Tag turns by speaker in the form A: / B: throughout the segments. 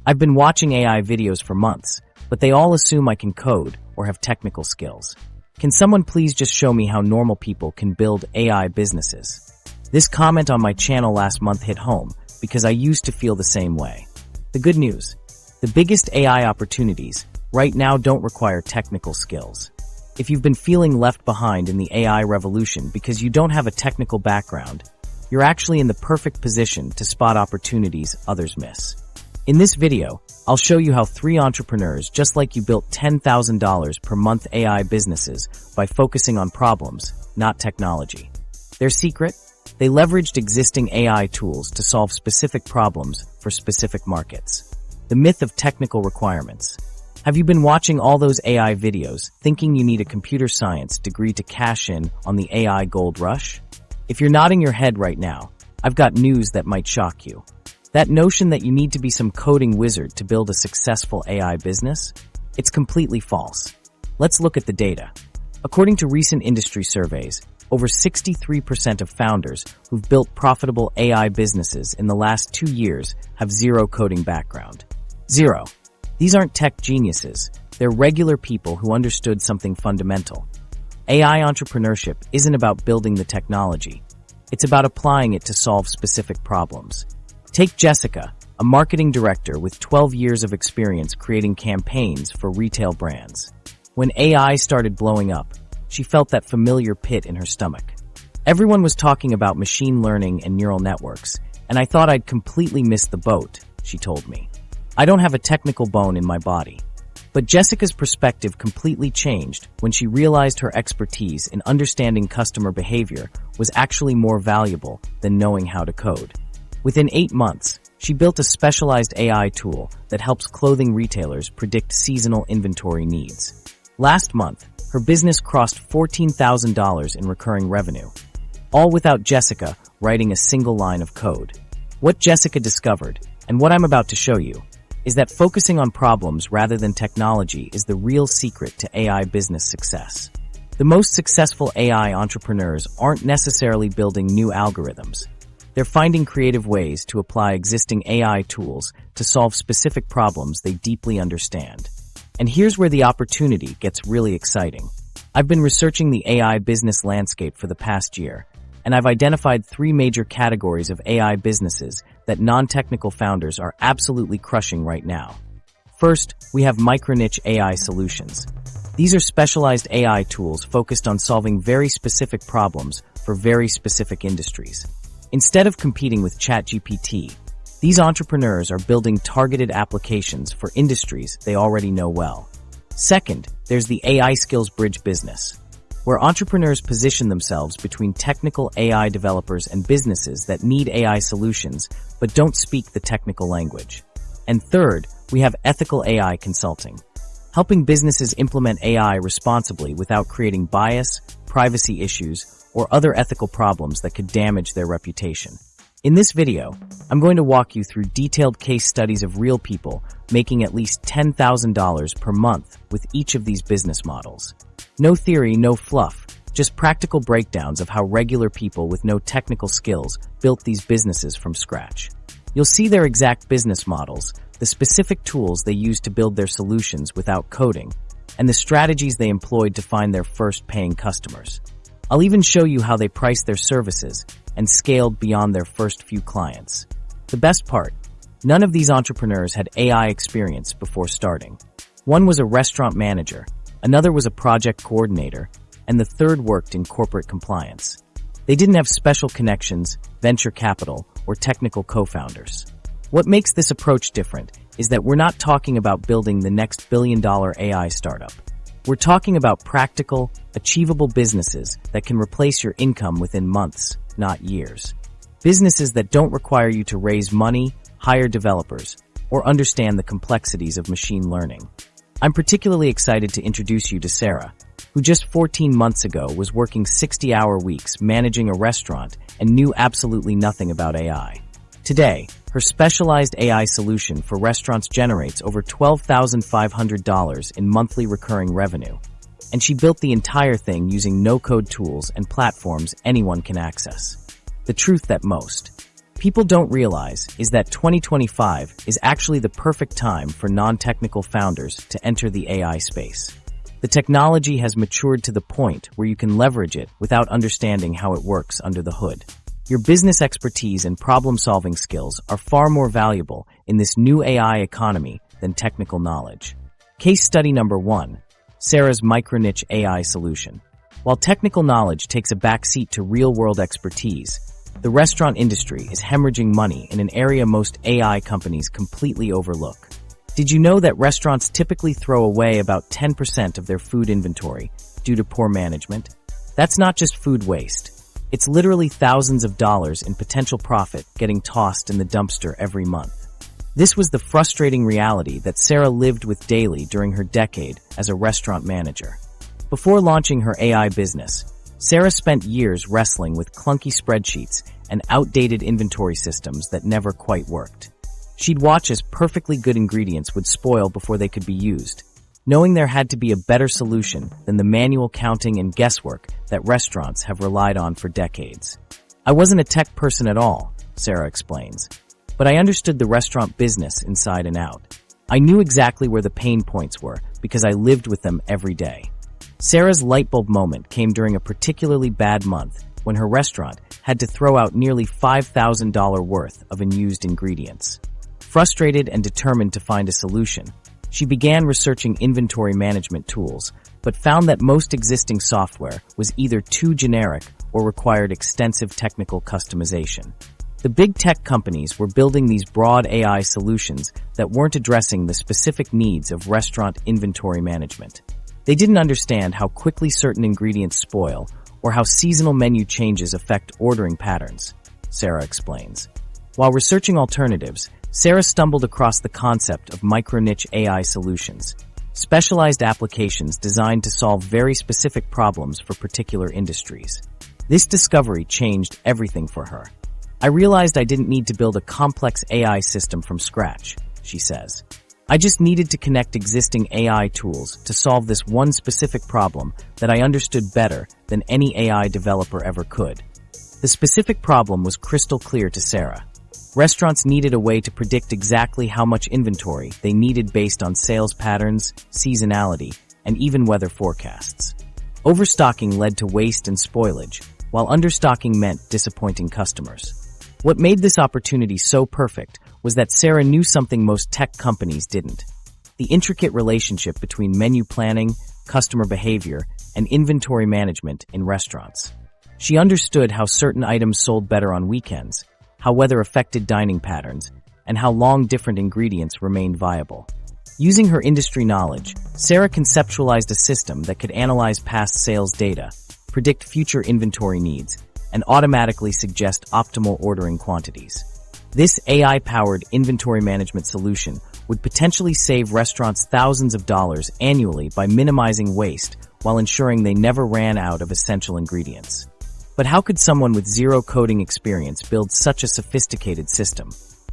A: I've been watching AI videos for months, but they all assume I can code or have technical skills. Can someone please just show me how normal people can build AI businesses? This comment on my channel last month hit home because I used to feel the same way. The good news: the biggest AI opportunities right now don't require technical skills. If you've been feeling left behind in the AI revolution because you don't have a technical background, you're actually in the perfect position to spot opportunities others miss. In this video, I'll show you how 3 entrepreneurs just like you built $10,000 per month AI businesses by focusing on problems, not technology. Their secret? They leveraged existing AI tools to solve specific problems for specific markets. The myth of technical requirements. Have you been watching all those AI videos thinking you need a computer science degree to cash in on the AI gold rush? If you're nodding your head right now, I've got news that might shock you. That notion that you need to be some coding wizard to build a successful AI business? It's completely false. Let's look at the data. According to recent industry surveys, over 63% of founders who've built profitable AI businesses in the last 2 years have zero coding background. Zero. These aren't tech geniuses. They're regular people who understood something fundamental. AI entrepreneurship isn't about building the technology. It's about applying it to solve specific problems. Take Jessica, a marketing director with 12 years of experience creating campaigns for retail brands. When AI started blowing up, she felt that familiar pit in her stomach. Everyone was talking about machine learning and neural networks, and I thought I'd completely missed the boat, she told me. I don't have a technical bone in my body. But Jessica's perspective completely changed when she realized her expertise in understanding customer behavior was actually more valuable than knowing how to code. Within 8 months, she built a specialized AI tool that helps clothing retailers predict seasonal inventory needs. Last month, her business crossed $14,000 in recurring revenue, all without Jessica writing a single line of code. What Jessica discovered, and what I'm about to show you, is that focusing on problems rather than technology is the real secret to AI business success. The most successful AI entrepreneurs aren't necessarily building new algorithms. They're finding creative ways to apply existing AI tools to solve specific problems they deeply understand. And here's where the opportunity gets really exciting. I've been researching the AI business landscape for the past year, and I've identified 3 major categories of AI businesses that non-technical founders are absolutely crushing right now. First, we have Microniche AI solutions. These are specialized AI tools focused on solving very specific problems for very specific industries. Instead of competing with ChatGPT, these entrepreneurs are building targeted applications for industries they already know well. Second, there's the AI Skills Bridge business, where entrepreneurs position themselves between technical AI developers and businesses that need AI solutions but don't speak the technical language. And third, we have ethical AI consulting, helping businesses implement AI responsibly without creating bias, privacy issues, or other ethical problems that could damage their reputation. In this video, I'm going to walk you through detailed case studies of real people making at least $10,000 per month with each of these business models. No theory, no fluff, just practical breakdowns of how regular people with no technical skills built these businesses from scratch. You'll see their exact business models, the specific tools they used to build their solutions without coding, and the strategies they employed to find their first paying customers. I'll even show you how they priced their services and scaled beyond their first few clients. The best part, none of these entrepreneurs had AI experience before starting. One was a restaurant manager, another was a project coordinator, and the third worked in corporate compliance. They didn't have special connections, venture capital, or technical co-founders. What makes this approach different is that we're not talking about building the next billion-dollar AI startup. We're talking about practical, achievable businesses that can replace your income within months, not years. Businesses that don't require you to raise money, hire developers, or understand the complexities of machine learning. I'm particularly excited to introduce you to Sarah, who just 14 months ago was working 60-hour weeks managing a restaurant and knew absolutely nothing about AI. Today, her specialized AI solution for restaurants generates over $12,500 in monthly recurring revenue, and she built the entire thing using no-code tools and platforms anyone can access. The truth that most people don't realize is that 2025 is actually the perfect time for non-technical founders to enter the AI space. The technology has matured to the point where you can leverage it without understanding how it works under the hood. Your business expertise and problem-solving skills are far more valuable in this new AI economy than technical knowledge. Case study number 1, Sarah's Microniche AI solution. While technical knowledge takes a backseat to real-world expertise, the restaurant industry is hemorrhaging money in an area most AI companies completely overlook. Did you know that restaurants typically throw away about 10% of their food inventory due to poor management? That's not just food waste. It's literally thousands of dollars in potential profit getting tossed in the dumpster every month. This was the frustrating reality that Sarah lived with daily during her decade as a restaurant manager. Before launching her AI business, Sarah spent years wrestling with clunky spreadsheets and outdated inventory systems that never quite worked. She'd watch as perfectly good ingredients would spoil before they could be used, knowing there had to be a better solution than the manual counting and guesswork that restaurants have relied on for decades. I wasn't a tech person at all, Sarah explains, but I understood the restaurant business inside and out. I knew exactly where the pain points were because I lived with them every day. Sarah's lightbulb moment came during a particularly bad month when her restaurant had to throw out nearly $5,000 worth of unused ingredients. Frustrated and determined to find a solution, she began researching inventory management tools, but found that most existing software was either too generic or required extensive technical customization. The big tech companies were building these broad AI solutions that weren't addressing the specific needs of restaurant inventory management. They didn't understand how quickly certain ingredients spoil or how seasonal menu changes affect ordering patterns, Sarah explains. While researching alternatives, Sarah stumbled across the concept of microniche AI solutions, specialized applications designed to solve very specific problems for particular industries. This discovery changed everything for her. I realized I didn't need to build a complex AI system from scratch, she says. I just needed to connect existing AI tools to solve this one specific problem that I understood better than any AI developer ever could. The specific problem was crystal clear to Sarah. Restaurants needed a way to predict exactly how much inventory they needed based on sales patterns, seasonality, and even weather forecasts. Overstocking led to waste and spoilage, while understocking meant disappointing customers. What made this opportunity so perfect was that Sarah knew something most tech companies didn't: the intricate relationship between menu planning, customer behavior, and inventory management in restaurants. She understood how certain items sold better on weekends, how weather affected dining patterns, and how long different ingredients remained viable. Using her industry knowledge, Sarah conceptualized a system that could analyze past sales data, predict future inventory needs, and automatically suggest optimal ordering quantities. This AI-powered inventory management solution would potentially save restaurants thousands of dollars annually by minimizing waste while ensuring they never ran out of essential ingredients. But how could someone with zero coding experience build such a sophisticated system?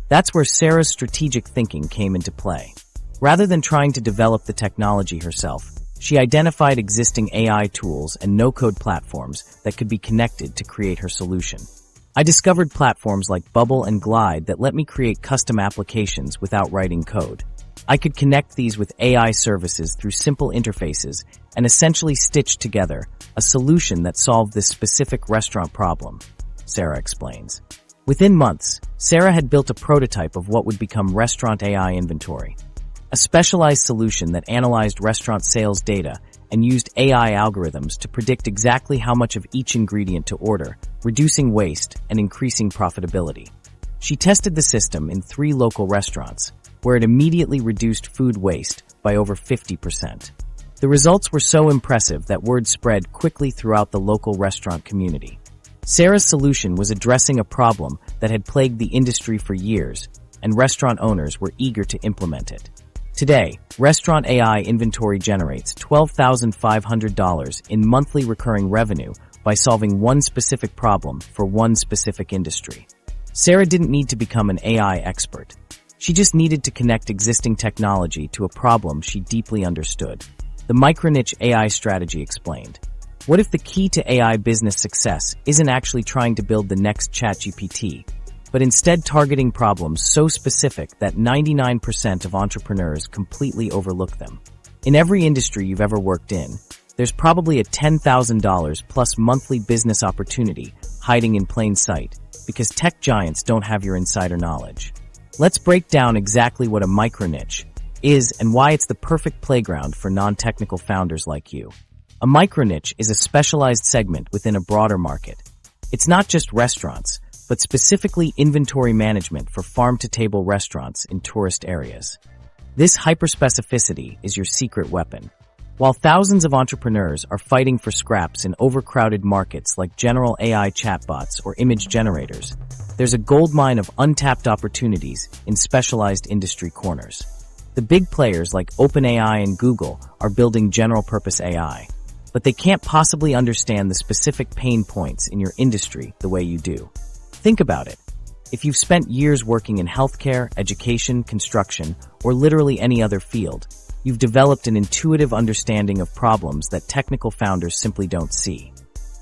A: That's where Sarah's strategic thinking came into play. Rather than trying to develop the technology herself, she identified existing AI tools and no-code platforms that could be connected to create her solution. I discovered platforms like Bubble and Glide that let me create custom applications without writing code. I could connect these with AI services through simple interfaces and essentially stitch together a solution that solved this specific restaurant problem, Sarah explains. Within months, Sarah had built a prototype of what would become Restaurant AI Inventory, a specialized solution that analyzed restaurant sales data and used AI algorithms to predict exactly how much of each ingredient to order, reducing waste and increasing profitability. She tested the system in 3 local restaurants, where it immediately reduced food waste by over 50%. The results were so impressive that word spread quickly throughout the local restaurant community. Sarah's solution was addressing a problem that had plagued the industry for years, and restaurant owners were eager to implement it. Today, Restaurant AI Inventory generates $12,500 in monthly recurring revenue by solving one specific problem for one specific industry. Sarah didn't need to become an AI expert. She just needed to connect existing technology to a problem she deeply understood. The Microniche AI strategy explained. What if the key to AI business success isn't actually trying to build the next ChatGPT, but instead targeting problems so specific that 99% of entrepreneurs completely overlook them. In every industry you've ever worked in, there's probably a $10,000 plus monthly business opportunity hiding in plain sight because tech giants don't have your insider knowledge. Let's break down exactly what a microniche is and why it's the perfect playground for non-technical founders like you. A microniche is a specialized segment within a broader market. It's not just restaurants, but specifically inventory management for farm-to-table restaurants in tourist areas. This hyperspecificity is your secret weapon. While thousands of entrepreneurs are fighting for scraps in overcrowded markets like general AI chatbots or image generators, there's a goldmine of untapped opportunities in specialized industry corners. The big players like OpenAI and Google are building general-purpose AI, but they can't possibly understand the specific pain points in your industry the way you do. Think about it. If you've spent years working in healthcare, education, construction, or literally any other field, you've developed an intuitive understanding of problems that technical founders simply don't see.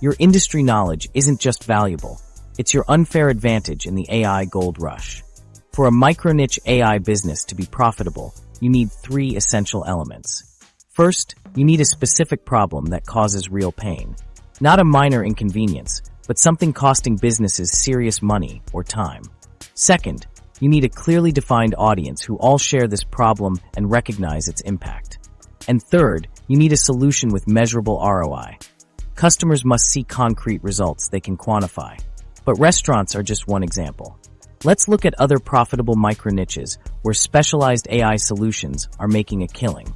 A: Your industry knowledge isn't just valuable, it's your unfair advantage in the AI gold rush. For a micro-niche AI business to be profitable, you need 3 essential elements. First, you need a specific problem that causes real pain. Not a minor inconvenience, but something costing businesses serious money or time. Second, you need a clearly defined audience who all share this problem and recognize its impact. And third, you need a solution with measurable ROI. Customers must see concrete results they can quantify. But restaurants are just one example. Let's look at other profitable micro-niches where specialized AI solutions are making a killing.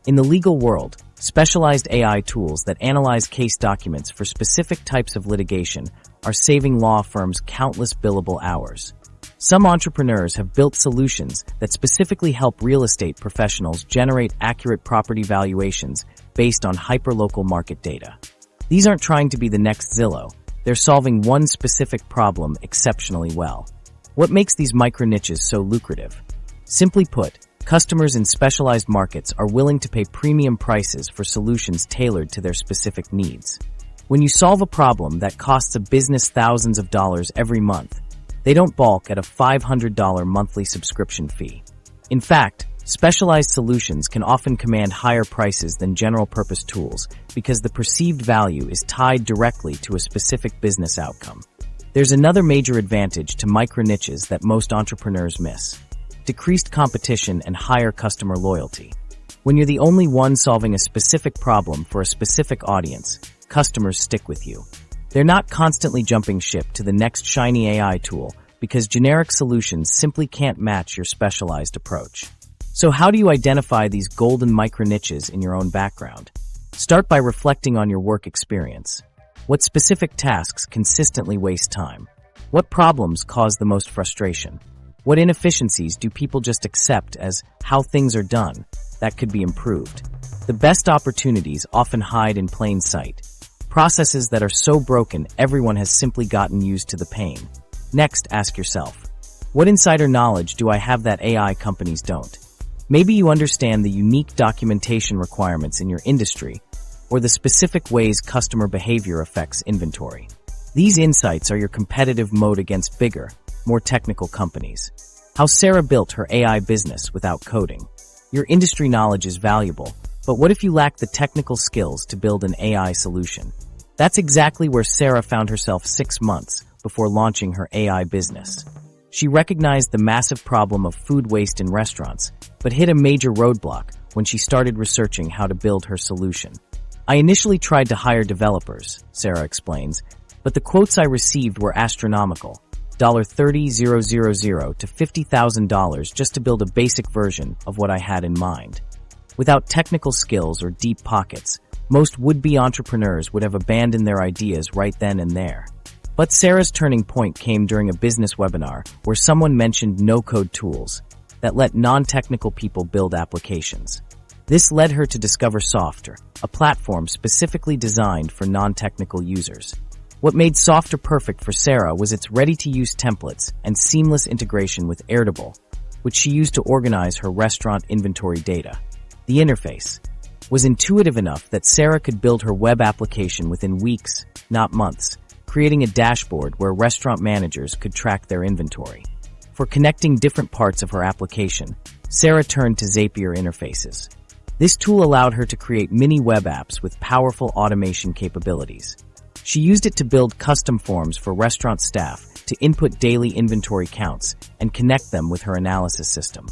A: In the legal world, specialized AI tools that analyze case documents for specific types of litigation are saving law firms countless billable hours. Some entrepreneurs have built solutions that specifically help real estate professionals generate accurate property valuations based on hyperlocal market data. These aren't trying to be the next Zillow. They're solving one specific problem exceptionally well. What makes these micro-niches so lucrative? Simply put, customers in specialized markets are willing to pay premium prices for solutions tailored to their specific needs. When you solve a problem that costs a business thousands of dollars every month, they don't balk at a $500 monthly subscription fee. In fact, specialized solutions can often command higher prices than general-purpose tools because the perceived value is tied directly to a specific business outcome. There's another major advantage to micro-niches that most entrepreneurs miss: decreased competition and higher customer loyalty. When you're the only one solving a specific problem for a specific audience, customers stick with you. They're not constantly jumping ship to the next shiny AI tool because generic solutions simply can't match your specialized approach. So how do you identify these golden micro-niches in your own background? Start by reflecting on your work experience. What specific tasks consistently waste time? What problems cause the most frustration? What inefficiencies do people just accept as how things are done that could be improved? The best opportunities often hide in plain sight. Processes that are so broken everyone has simply gotten used to the pain. Next, ask yourself, what insider knowledge do I have that AI companies don't? Maybe you understand the unique documentation requirements in your industry or the specific ways customer behavior affects inventory. These insights are your competitive moat against bigger, more technical companies. How Sarah built her AI business without coding. Your industry knowledge is valuable, but what if you lack the technical skills to build an AI solution? That's exactly where Sarah found herself 6 months before launching her AI business. She recognized the massive problem of food waste in restaurants, but hit a major roadblock when she started researching how to build her solution. I initially tried to hire developers, Sarah explains, but the quotes I received were astronomical. $30,000 to $50,000 just to build a basic version of what I had in mind. Without technical skills or deep pockets, most would-be entrepreneurs would have abandoned their ideas right then and there. But Sarah's turning point came during a business webinar where someone mentioned no-code tools that let non-technical people build applications. This led her to discover Softer, a platform specifically designed for non-technical users. What made Softer perfect for Sarah was its ready-to-use templates and seamless integration with Airtable, which she used to organize her restaurant inventory data. The interface was intuitive enough that Sarah could build her web application within weeks, not months, creating a dashboard where restaurant managers could track their inventory. For connecting different parts of her application, Sarah turned to Zapier interfaces. This tool allowed her to create mini web apps with powerful automation capabilities. She used it to build custom forms for restaurant staff to input daily inventory counts and connect them with her analysis system.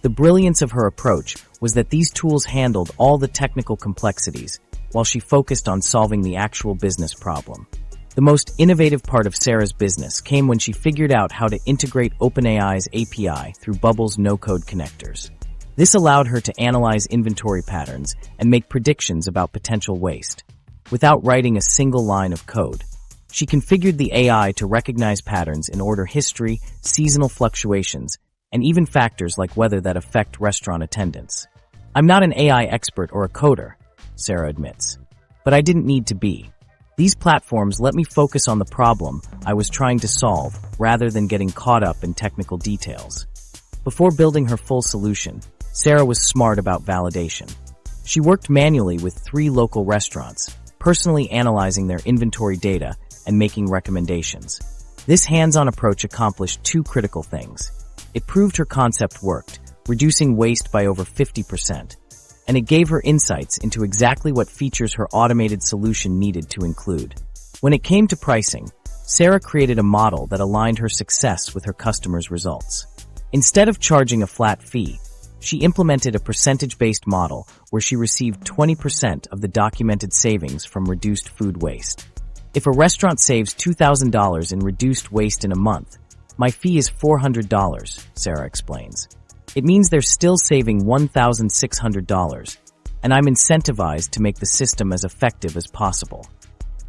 A: The brilliance of her approach was that these tools handled all the technical complexities while she focused on solving the actual business problem. The most innovative part of Sarah's business came when she figured out how to integrate OpenAI's API through Bubble's no-code connectors. This allowed her to analyze inventory patterns and make predictions about potential waste. Without writing a single line of code, she configured the AI to recognize patterns in order history, seasonal fluctuations, and even factors like weather that affect restaurant attendance. "I'm not an AI expert or a coder," Sarah admits, "but I didn't need to be. These platforms let me focus on the problem I was trying to solve rather than getting caught up in technical details." Before building her full solution, Sarah was smart about validation. She worked manually with 3 local restaurants, personally analyzing their inventory data and making recommendations. This hands-on approach accomplished 2 critical things. It proved her concept worked, reducing waste by over 50%, and it gave her insights into exactly what features her automated solution needed to include. When it came to pricing, Sarah created a model that aligned her success with her customers' results. Instead of charging a flat fee, she implemented a percentage-based model where she received 20% of the documented savings from reduced food waste. "If a restaurant saves $2,000 in reduced waste in a month, my fee is $400, Sarah explains. "It means they're still saving $1,600, and I'm incentivized to make the system as effective as possible."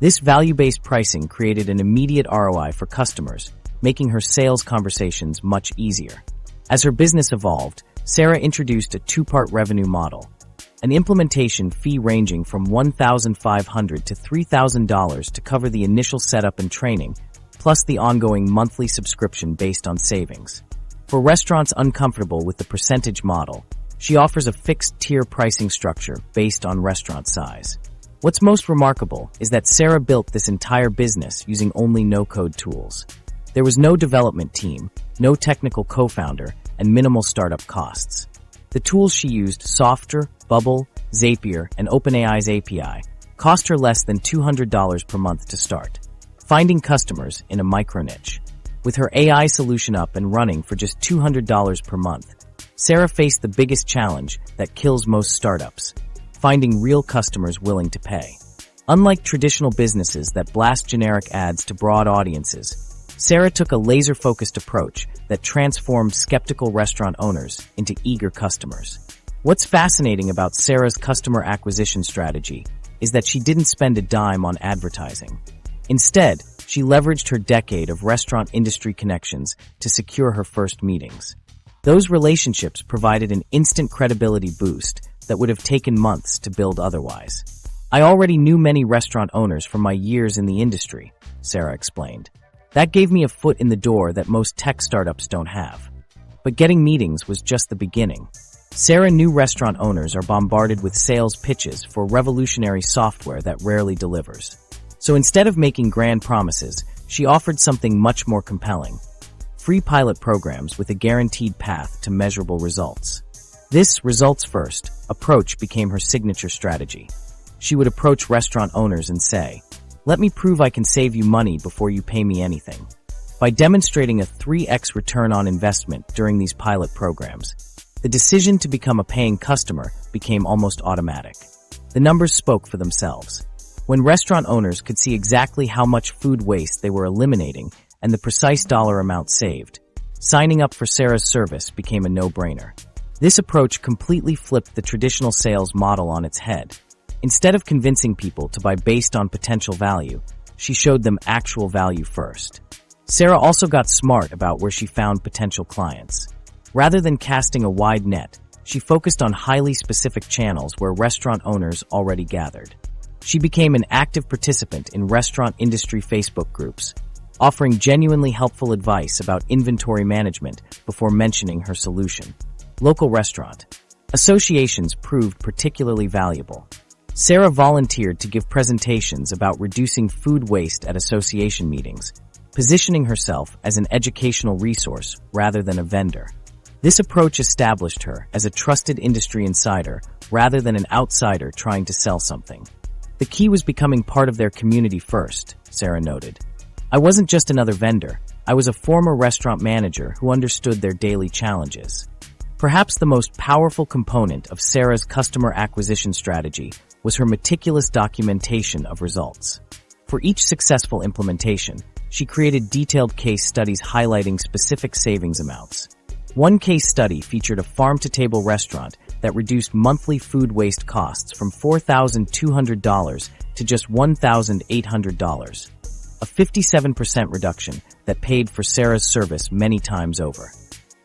A: This value-based pricing created an immediate ROI for customers, making her sales conversations much easier. As her business evolved, Sarah introduced a 2-part revenue model, an implementation fee ranging from $1,500 to $3,000 to cover the initial setup and training, plus the ongoing monthly subscription based on savings. For restaurants uncomfortable with the percentage model, she offers a fixed-tier pricing structure based on restaurant size. What's most remarkable is that Sarah built this entire business using only no-code tools. There was no development team, no technical co-founder, and minimal startup costs. The tools she used, Software, Bubble, Zapier, and OpenAI's API, cost her less than $200 per month to start, finding customers in a microniche. With her AI solution up and running for just $200 per month, Sarah faced the biggest challenge that kills most startups: finding real customers willing to pay. Unlike traditional businesses that blast generic ads to broad audiences, Sarah took a laser-focused approach that transformed skeptical restaurant owners into eager customers. What's fascinating about Sarah's customer acquisition strategy is that she didn't spend a dime on advertising. Instead, she leveraged her decade of restaurant industry connections to secure her first meetings. Those relationships provided an instant credibility boost that would have taken months to build otherwise. "I already knew many restaurant owners from my years in the industry," Sarah explained. "That gave me a foot in the door that most tech startups don't have." But getting meetings was just the beginning. Sarah knew restaurant owners are bombarded with sales pitches for revolutionary software that rarely delivers. So instead of making grand promises, she offered something much more compelling: free pilot programs with a guaranteed path to measurable results. This results-first approach became her signature strategy. She would approach restaurant owners and say, "Let me prove I can save you money before you pay me anything." By demonstrating a 3x return on investment during these pilot programs, the decision to become a paying customer became almost automatic. The numbers spoke for themselves. When restaurant owners could see exactly how much food waste they were eliminating and the precise dollar amount saved, signing up for Sarah's service became a no-brainer. This approach completely flipped the traditional sales model on its head. Instead of convincing people to buy based on potential value, she showed them actual value first. Sarah also got smart about where she found potential clients. Rather than casting a wide net, she focused on highly specific channels where restaurant owners already gathered. She became an active participant in restaurant industry Facebook groups, offering genuinely helpful advice about inventory management before mentioning her solution. Local restaurant associations proved particularly valuable. Sarah volunteered to give presentations about reducing food waste at association meetings, positioning herself as an educational resource rather than a vendor. This approach established her as a trusted industry insider rather than an outsider trying to sell something. The key was becoming part of their community first, Sarah noted. I wasn't just another vendor. I was a former restaurant manager who understood their daily challenges. Perhaps the most powerful component of Sarah's customer acquisition strategy was her meticulous documentation of results. For each successful implementation, she created detailed case studies highlighting specific savings amounts. One case study featured a farm-to-table restaurant that reduced monthly food waste costs from $4,200 to just $1,800, a 57% reduction that paid for Sarah's service many times over.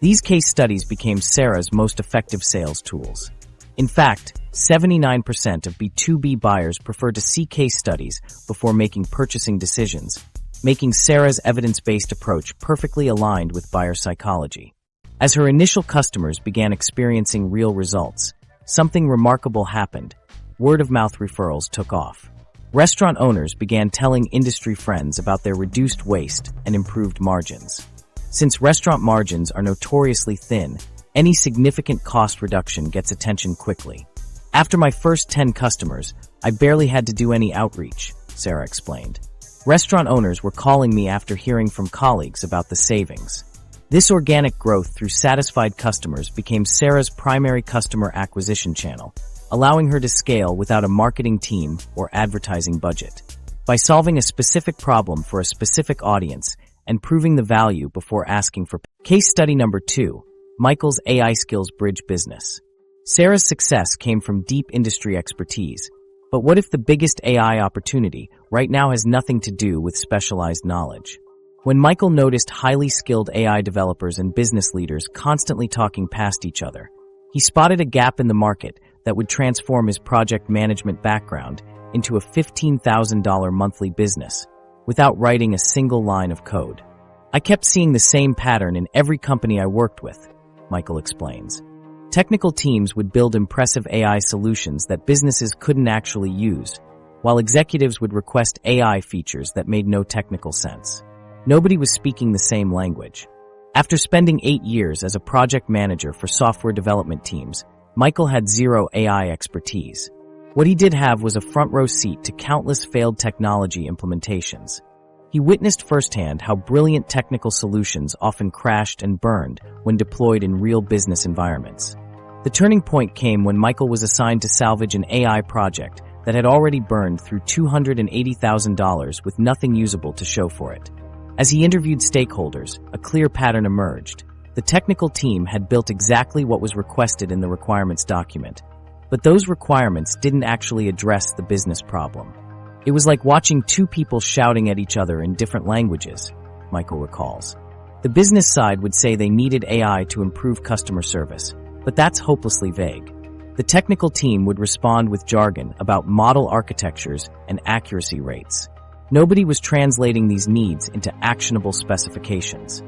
A: These case studies became Sarah's most effective sales tools. In fact, 79% of B2B buyers prefer to see case studies before making purchasing decisions, making Sarah's evidence-based approach perfectly aligned with buyer psychology. As her initial customers began experiencing real results, something remarkable happened. Word-of-mouth referrals took off. Restaurant owners began telling industry friends about their reduced waste and improved margins. Since restaurant margins are notoriously thin, any significant cost reduction gets attention quickly. After my first 10 customers, I barely had to do any outreach, Sarah explained. Restaurant owners were calling me after hearing from colleagues about the savings. This organic growth through satisfied customers became Sarah's primary customer acquisition channel, allowing her to scale without a marketing team or advertising budget. By solving a specific problem for a specific audience and proving the value before asking for Case study number 2, Michael's AI skills bridge business. Sarah's success came from deep industry expertise. But what if the biggest AI opportunity right now has nothing to do with specialized knowledge? When Michael noticed highly skilled AI developers and business leaders constantly talking past each other, he spotted a gap in the market that would transform his project management background into a $15,000 monthly business without writing a single line of code. I kept seeing the same pattern in every company I worked with, Michael explains. Technical teams would build impressive AI solutions that businesses couldn't actually use, while executives would request AI features that made no technical sense. Nobody was speaking the same language. After spending 8 years as a project manager for software development teams, Michael had zero AI expertise. What he did have was a front-row seat to countless failed technology implementations. He witnessed firsthand how brilliant technical solutions often crashed and burned when deployed in real business environments. The turning point came when Michael was assigned to salvage an AI project that had already burned through $280,000 with nothing usable to show for it. As he interviewed stakeholders, a clear pattern emerged. The technical team had built exactly what was requested in the requirements document, but those requirements didn't actually address the business problem. It was like watching two people shouting at each other in different languages, Michael recalls. The business side would say they needed AI to improve customer service, but that's hopelessly vague. The technical team would respond with jargon about model architectures and accuracy rates. Nobody was translating these needs into actionable specifications.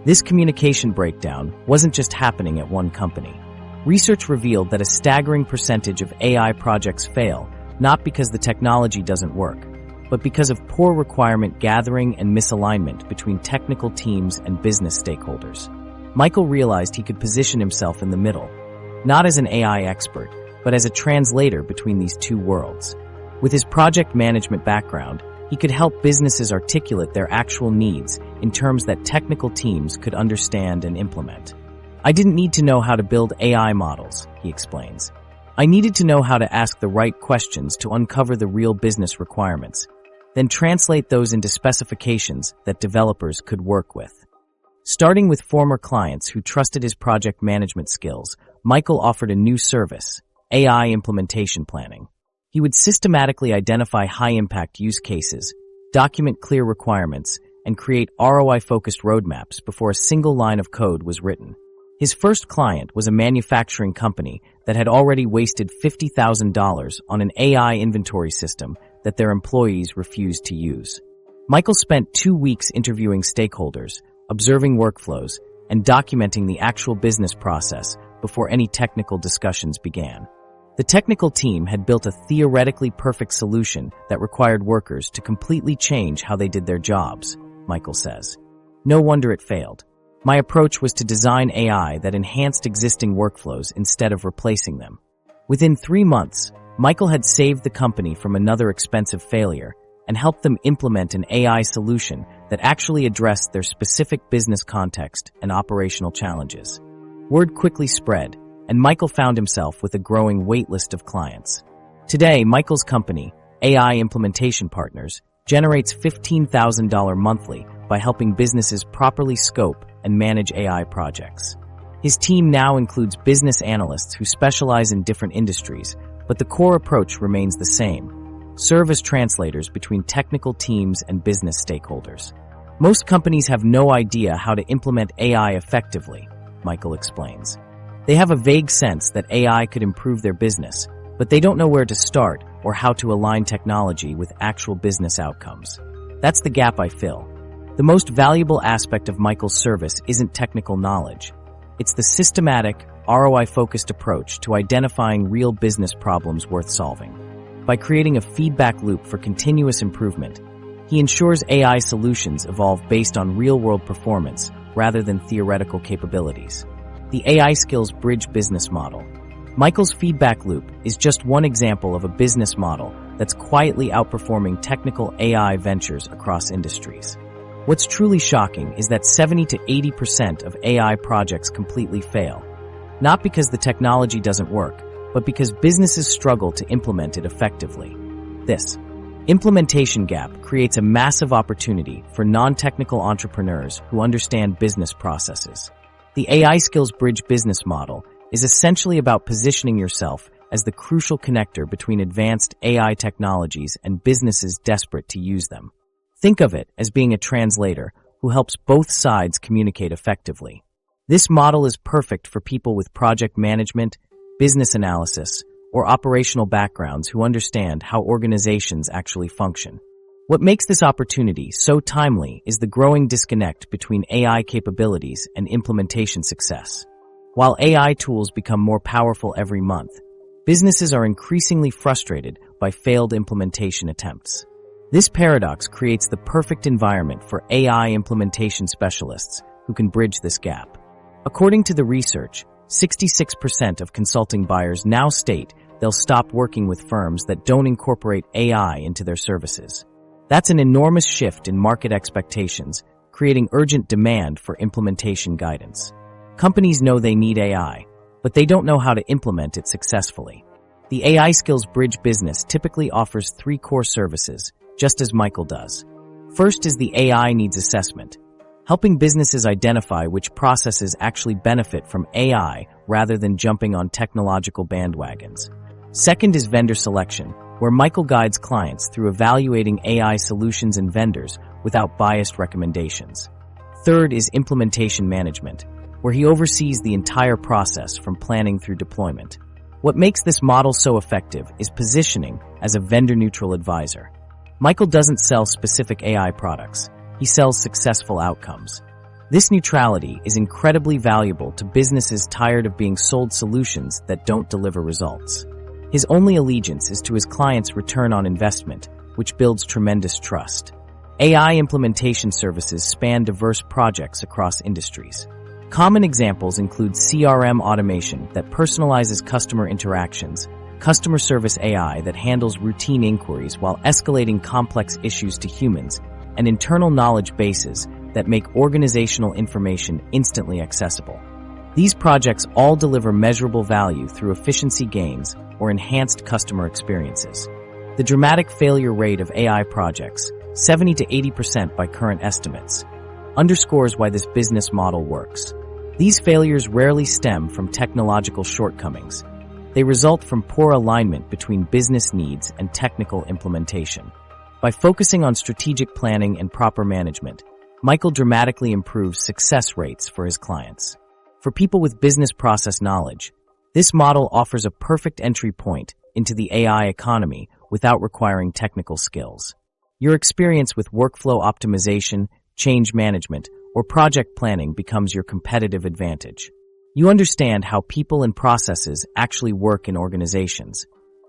A: This communication breakdown wasn't just happening at one company. Research revealed that a staggering percentage of AI projects fail, not because the technology doesn't work, but because of poor requirement gathering and misalignment between technical teams and business stakeholders. Michael realized he could position himself in the middle, not as an AI expert, but as a translator between these two worlds. With his project management background, he could help businesses articulate their actual needs in terms that technical teams could understand and implement. I didn't need to know how to build AI models, he explains. I needed to know how to ask the right questions to uncover the real business requirements, then translate those into specifications that developers could work with. Starting with former clients who trusted his project management skills, Michael offered a new service, AI implementation planning. He would systematically identify high-impact use cases, document clear requirements, and create ROI-focused roadmaps before a single line of code was written. His first client was a manufacturing company that had already wasted $50,000 on an AI inventory system that their employees refused to use. Michael spent 2 weeks interviewing stakeholders, observing workflows, and documenting the actual business process before any technical discussions began. The technical team had built a theoretically perfect solution that required workers to completely change how they did their jobs, Michael says. No wonder it failed. My approach was to design AI that enhanced existing workflows instead of replacing them. Within 3 months, Michael had saved the company from another expensive failure and helped them implement an AI solution that actually addressed their specific business context and operational challenges. Word quickly spread, and Michael found himself with a growing waitlist of clients. Today, Michael's company, AI Implementation Partners, generates $15,000 monthly by helping businesses properly scope and manage AI projects. His team now includes business analysts who specialize in different industries, but the core approach remains the same: serve as translators between technical teams and business stakeholders. Most companies have no idea how to implement AI effectively, Michael explains. They have a vague sense that AI could improve their business, but they don't know where to start or how to align technology with actual business outcomes. That's the gap I fill. The most valuable aspect of Michael's service isn't technical knowledge. It's the systematic, ROI-focused approach to identifying real business problems worth solving. By creating a feedback loop for continuous improvement, he ensures AI solutions evolve based on real-world performance rather than theoretical capabilities. The AI skills bridge business model. Michael's feedback loop is just one example of a business model that's quietly outperforming technical AI ventures across industries. What's truly shocking is that 70 to 80% of AI projects completely fail, not because the technology doesn't work, but because businesses struggle to implement it effectively. This implementation gap creates a massive opportunity for non-technical entrepreneurs who understand business processes. The AI Skills Bridge business model is essentially about positioning yourself as the crucial connector between advanced AI technologies and businesses desperate to use them. Think of it as being a translator who helps both sides communicate effectively. This model is perfect for people with project management, business analysis, or operational backgrounds who understand how organizations actually function. What makes this opportunity so timely is the growing disconnect between AI capabilities and implementation success. While AI tools become more powerful every month, businesses are increasingly frustrated by failed implementation attempts. This paradox creates the perfect environment for AI implementation specialists who can bridge this gap. According to the research, 66% of consulting buyers now state they'll stop working with firms that don't incorporate AI into their services. That's an enormous shift in market expectations, creating urgent demand for implementation guidance. Companies know they need AI, but they don't know how to implement it successfully. The AI Skills Bridge business typically offers 3 core services, just as Michael does. First is the AI needs assessment, helping businesses identify which processes actually benefit from AI rather than jumping on technological bandwagons. Second is vendor selection, where Michael guides clients through evaluating AI solutions and vendors without biased recommendations. Third is implementation management, where he oversees the entire process from planning through deployment. What makes this model so effective is positioning as a vendor-neutral advisor. Michael doesn't sell specific AI products. He sells successful outcomes. This neutrality is incredibly valuable to businesses tired of being sold solutions that don't deliver results. His only allegiance is to his clients' return on investment, which builds tremendous trust. AI implementation services span diverse projects across industries. Common examples include CRM automation that personalizes customer interactions, customer service AI that handles routine inquiries while escalating complex issues to humans, and internal knowledge bases that make organizational information instantly accessible. These projects all deliver measurable value through efficiency gains or enhanced customer experiences. The dramatic failure rate of AI projects, 70 to 80% by current estimates, underscores why this business model works. These failures rarely stem from technological shortcomings. They result from poor alignment between business needs and technical implementation. By focusing on strategic planning and proper management, Michael dramatically improves success rates for his clients. For people with business process knowledge, this model offers a perfect entry point into the AI economy without requiring technical skills. Your experience with workflow optimization, change management, or project planning becomes your competitive advantage. You understand how people and processes actually work in organizations.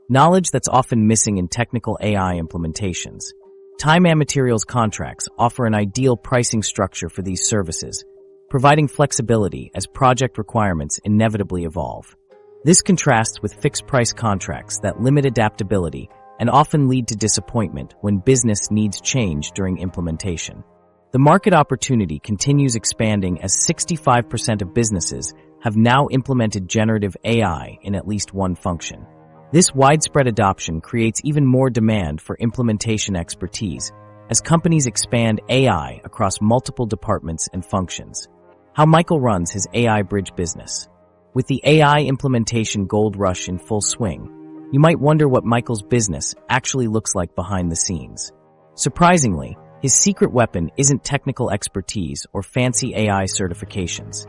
A: Knowledge that's often missing in technical AI implementations. Time and materials contracts offer an ideal pricing structure for these services, providing flexibility as project requirements inevitably evolve. This contrasts with fixed-price contracts that limit adaptability and often lead to disappointment when business needs change during implementation. The market opportunity continues expanding as 65% of businesses have now implemented generative AI in at least one function. This widespread adoption creates even more demand for implementation expertise as companies expand AI across multiple departments and functions. How Michael runs his AI bridge business. With the AI implementation gold rush in full swing, you might wonder what Michael's business actually looks like behind the scenes. Surprisingly, his secret weapon isn't technical expertise or fancy AI certifications.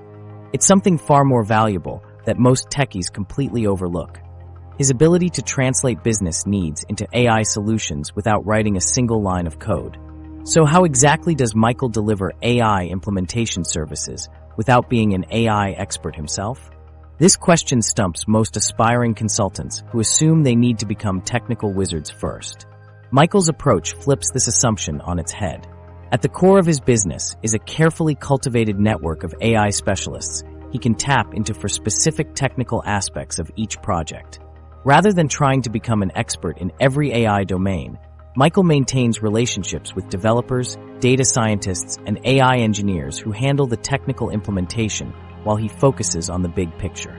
A: It's something far more valuable that most techies completely overlook: his ability to translate business needs into AI solutions without writing a single line of code. So how exactly does Michael deliver AI implementation services without being an AI expert himself? This question stumps most aspiring consultants who assume they need to become technical wizards first. Michael's approach flips this assumption on its head. At the core of his business is a carefully cultivated network of AI specialists he can tap into for specific technical aspects of each project. Rather than trying to become an expert in every AI domain, Michael maintains relationships with developers, data scientists, and AI engineers who handle the technical implementation while he focuses on the big picture.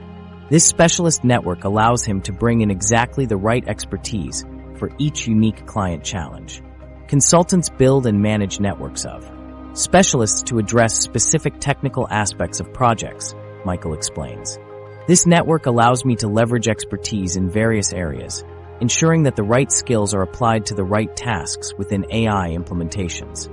A: This specialist network allows him to bring in exactly the right expertise for each unique client challenge. Consultants build and manage networks of specialists to address specific technical aspects of projects, Michael explains. This network allows me to leverage expertise in various areas, ensuring that the right skills are applied to the right tasks within AI implementations.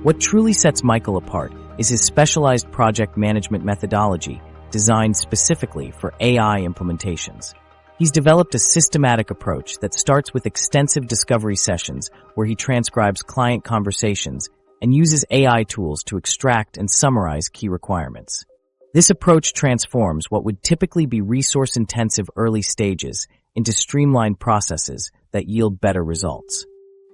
A: What truly sets Michael apart is his specialized project management methodology designed specifically for AI implementations. He's developed a systematic approach that starts with extensive discovery sessions where he transcribes client conversations and uses AI tools to extract and summarize key requirements. This approach transforms what would typically be resource-intensive early stages into streamlined processes that yield better results.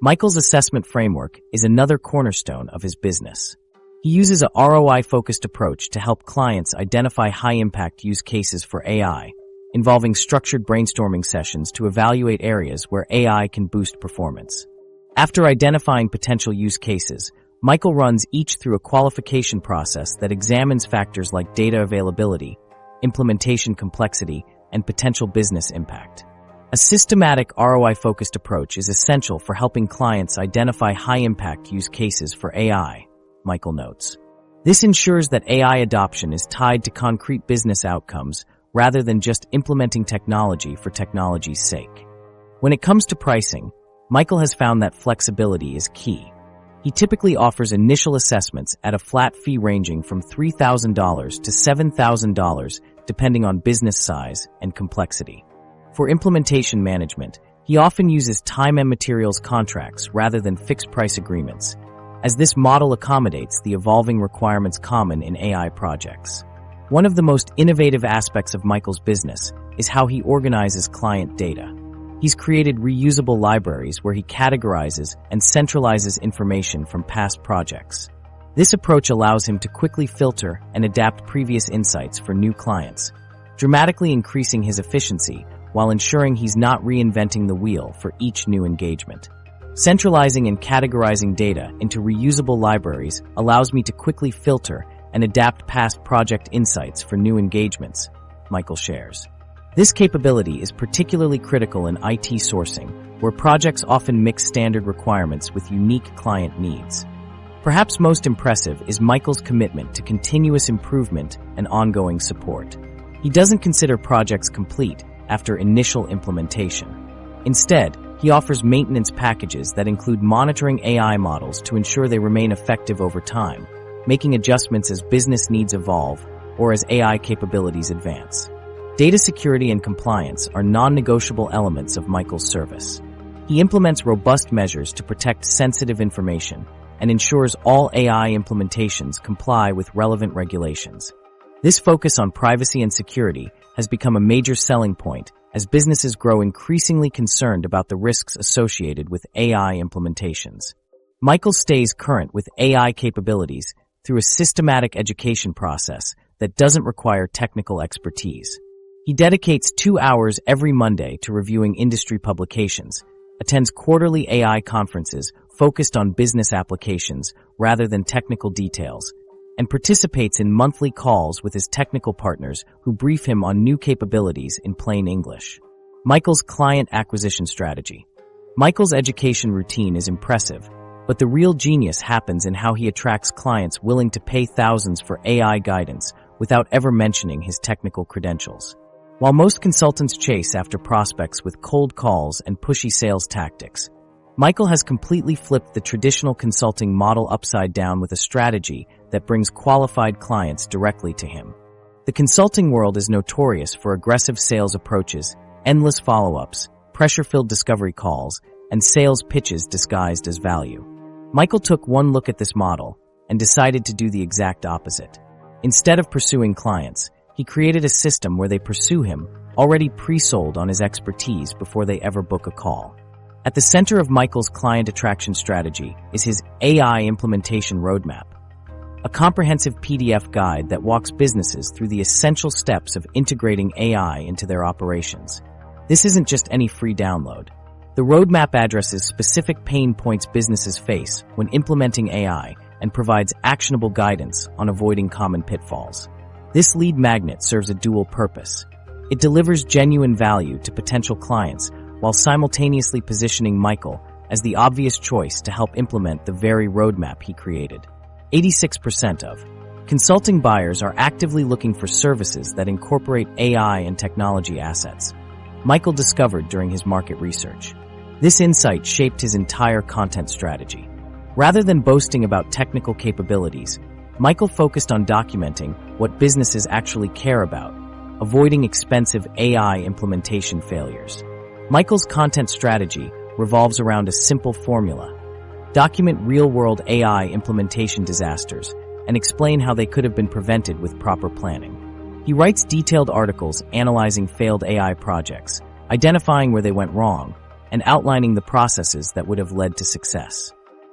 A: Michael's assessment framework is another cornerstone of his business. He uses a ROI-focused approach to help clients identify high-impact use cases for AI, involving structured brainstorming sessions to evaluate areas where AI can boost performance. After identifying potential use cases, Michael runs each through a qualification process that examines factors like data availability, implementation complexity, and potential business impact. A systematic ROI-focused approach is essential for helping clients identify high-impact use cases for AI, Michael notes. This ensures that AI adoption is tied to concrete business outcomes rather than just implementing technology for technology's sake. When it comes to pricing, Michael has found that flexibility is key. He typically offers initial assessments at a flat fee ranging from $3,000 to $7,000 depending on business size and complexity. For implementation management, he often uses time and materials contracts rather than fixed-price agreements, as this model accommodates the evolving requirements common in AI projects. One of the most innovative aspects of Michael's business is how he organizes client data. He's created reusable libraries where he categorizes and centralizes information from past projects. This approach allows him to quickly filter and adapt previous insights for new clients, dramatically increasing his efficiency while ensuring he's not reinventing the wheel for each new engagement. Centralizing and categorizing data into reusable libraries allows me to quickly filter and adapt past project insights for new engagements, Michael shares. This capability is particularly critical in IT sourcing, where projects often mix standard requirements with unique client needs. Perhaps most impressive is Michael's commitment to continuous improvement and ongoing support. He doesn't consider projects complete after initial implementation. Instead, he offers maintenance packages that include monitoring AI models to ensure they remain effective over time, making adjustments as business needs evolve or as AI capabilities advance. Data security and compliance are non-negotiable elements of Michael's service. He implements robust measures to protect sensitive information and ensures all AI implementations comply with relevant regulations. This focus on privacy and security has become a major selling point as businesses grow increasingly concerned about the risks associated with AI implementations. Michael stays current with AI capabilities through a systematic education process that doesn't require technical expertise. He dedicates 2 hours every Monday to reviewing industry publications, attends quarterly AI conferences focused on business applications rather than technical details, and participates in monthly calls with his technical partners who brief him on new capabilities in plain English. Michael's client acquisition strategy. Michael's education routine is impressive, but the real genius happens in how he attracts clients willing to pay thousands for AI guidance without ever mentioning his technical credentials. While most consultants chase after prospects with cold calls and pushy sales tactics, Michael has completely flipped the traditional consulting model upside down with a strategy that brings qualified clients directly to him. The consulting world is notorious for aggressive sales approaches, endless follow-ups, pressure-filled discovery calls, and sales pitches disguised as value. Michael took one look at this model and decided to do the exact opposite. Instead of pursuing clients, he created a system where they pursue him, already pre-sold on his expertise before they ever book a call. At the center of Michael's client attraction strategy is his AI implementation roadmap, a comprehensive PDF guide that walks businesses through the essential steps of integrating AI into their operations. This isn't just any free download. The roadmap addresses specific pain points businesses face when implementing AI and provides actionable guidance on avoiding common pitfalls. This lead magnet serves a dual purpose. It delivers genuine value to potential clients while simultaneously positioning Michael as the obvious choice to help implement the very roadmap he created. 86% of consulting buyers are actively looking for services that incorporate AI and technology assets, Michael discovered during his market research. This insight shaped his entire content strategy. Rather than boasting about technical capabilities, Michael focused on documenting what businesses actually care about, avoiding expensive AI implementation failures. Michael's content strategy revolves around a simple formula. Document real-world AI implementation disasters and explain how they could have been prevented with proper planning. He writes detailed articles analyzing failed AI projects, identifying where they went wrong, and outlining the processes that would have led to success.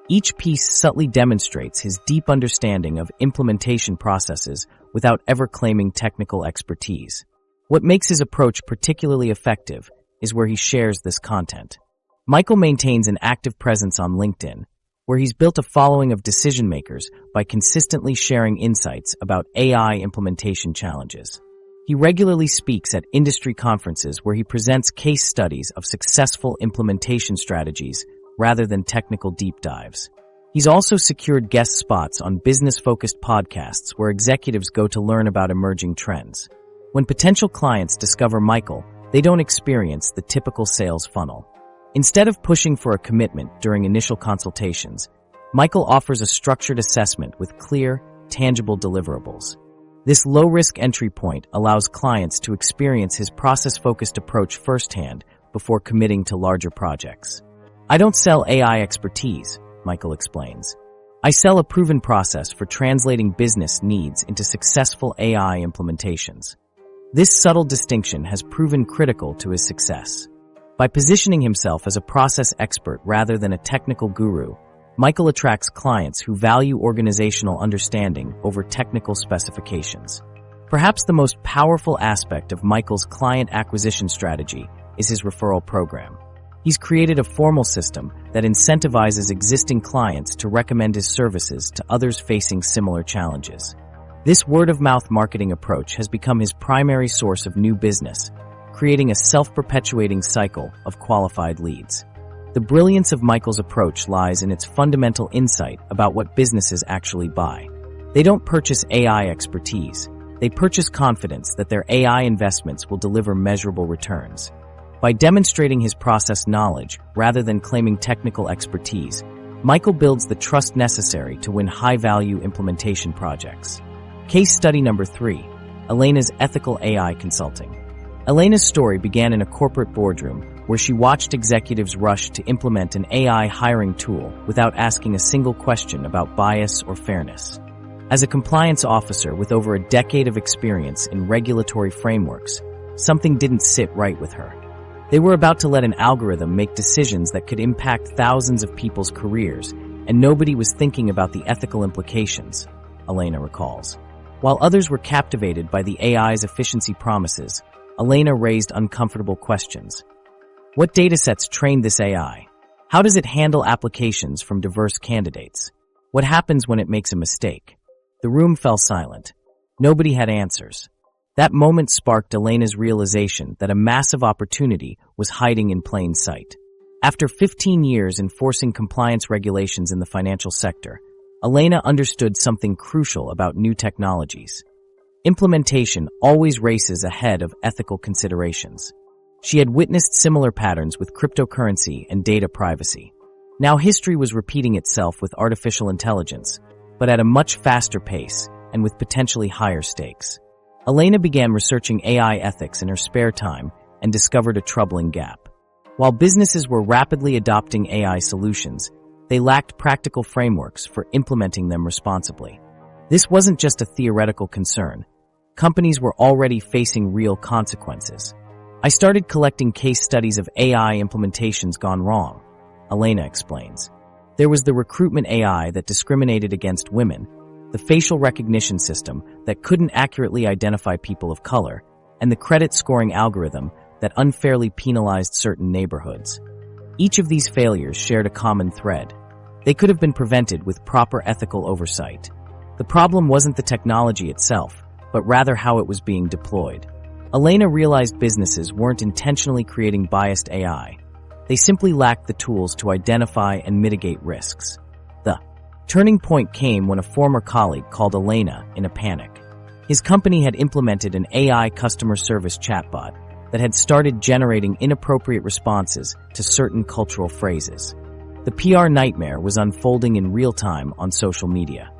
A: Each piece subtly demonstrates his deep understanding of implementation processes without ever claiming technical expertise. What makes his approach particularly effective is where he shares this content. Michael maintains an active presence on LinkedIn, where he's built a following of decision-makers by consistently sharing insights about AI implementation challenges. He regularly speaks at industry conferences where he presents case studies of successful implementation strategies rather than technical deep dives. He's also secured guest spots on business-focused podcasts where executives go to learn about emerging trends. When potential clients discover Michael, they don't experience the typical sales funnel. Instead of pushing for a commitment during initial consultations, Michael offers a structured assessment with clear, tangible deliverables. This low-risk entry point allows clients to experience his process-focused approach firsthand before committing to larger projects. I don't sell AI expertise, Michael explains. I sell a proven process for translating business needs into successful AI implementations. This subtle distinction has proven critical to his success. By positioning himself as a process expert rather than a technical guru, Michael attracts clients who value organizational understanding over technical specifications. Perhaps the most powerful aspect of Michael's client acquisition strategy is his referral program. He's created a formal system that incentivizes existing clients to recommend his services to others facing similar challenges. This word-of-mouth marketing approach has become his primary source of new business, creating a self-perpetuating cycle of qualified leads. The brilliance of Michael's approach lies in its fundamental insight about what businesses actually buy. They don't purchase AI expertise. They purchase confidence that their AI investments will deliver measurable returns. By demonstrating his process knowledge rather than claiming technical expertise, Michael builds the trust necessary to win high-value implementation projects. Case study number 3, Elena's ethical AI consulting. Elena's story began in a corporate boardroom where she watched executives rush to implement an AI hiring tool without asking a single question about bias or fairness. As a compliance officer with over a decade of experience in regulatory frameworks, something didn't sit right with her. They were about to let an algorithm make decisions that could impact thousands of people's careers, and nobody was thinking about the ethical implications, Elena recalls. While others were captivated by the AI's efficiency promises, Elena raised uncomfortable questions. What datasets trained this AI? How does it handle applications from diverse candidates? What happens when it makes a mistake? The room fell silent. Nobody had answers. That moment sparked Elena's realization that a massive opportunity was hiding in plain sight. After 15 years enforcing compliance regulations in the financial sector, Elena understood something crucial about new technologies. Implementation always races ahead of ethical considerations. She had witnessed similar patterns with cryptocurrency and data privacy. Now history was repeating itself with artificial intelligence, but at a much faster pace and with potentially higher stakes. Elena began researching AI ethics in her spare time and discovered a troubling gap. While businesses were rapidly adopting AI solutions, they lacked practical frameworks for implementing them responsibly. This wasn't just a theoretical concern. Companies were already facing real consequences. I started collecting case studies of AI implementations gone wrong, Elena explains. There was the recruitment AI that discriminated against women, the facial recognition system that couldn't accurately identify people of color, and the credit scoring algorithm that unfairly penalized certain neighborhoods. Each of these failures shared a common thread. They could have been prevented with proper ethical oversight. The problem wasn't the technology itself, but rather how it was being deployed. Elena realized businesses weren't intentionally creating biased AI. They simply lacked the tools to identify and mitigate risks. The turning point came when a former colleague called Elena in a panic. His company had implemented an AI customer service chatbot that had started generating inappropriate responses to certain cultural phrases. The PR nightmare was unfolding in real time on social media.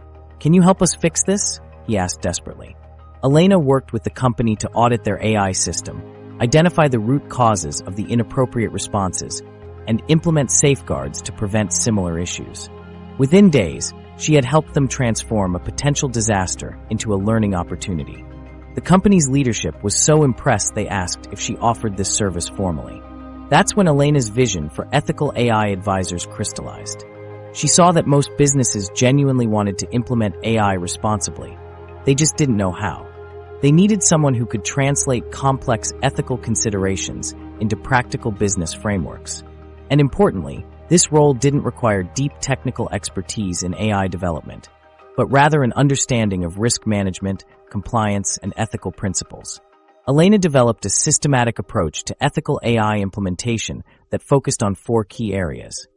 A: "Can you help us fix this?" he asked desperately. Elena worked with the company to audit their AI system, identify the root causes of the inappropriate responses, and implement safeguards to prevent similar issues. Within days, she had helped them transform a potential disaster into a learning opportunity. The company's leadership was so impressed they asked if she offered this service formally. That's when Elena's vision for ethical AI advisors crystallized. She saw that most businesses genuinely wanted to implement AI responsibly. They just didn't know how. They needed someone who could translate complex ethical considerations into practical business frameworks. And importantly, this role didn't require deep technical expertise in AI development, but rather an understanding of risk management, compliance, and ethical principles. Elena developed a systematic approach to ethical AI implementation that focused on 4 key areas: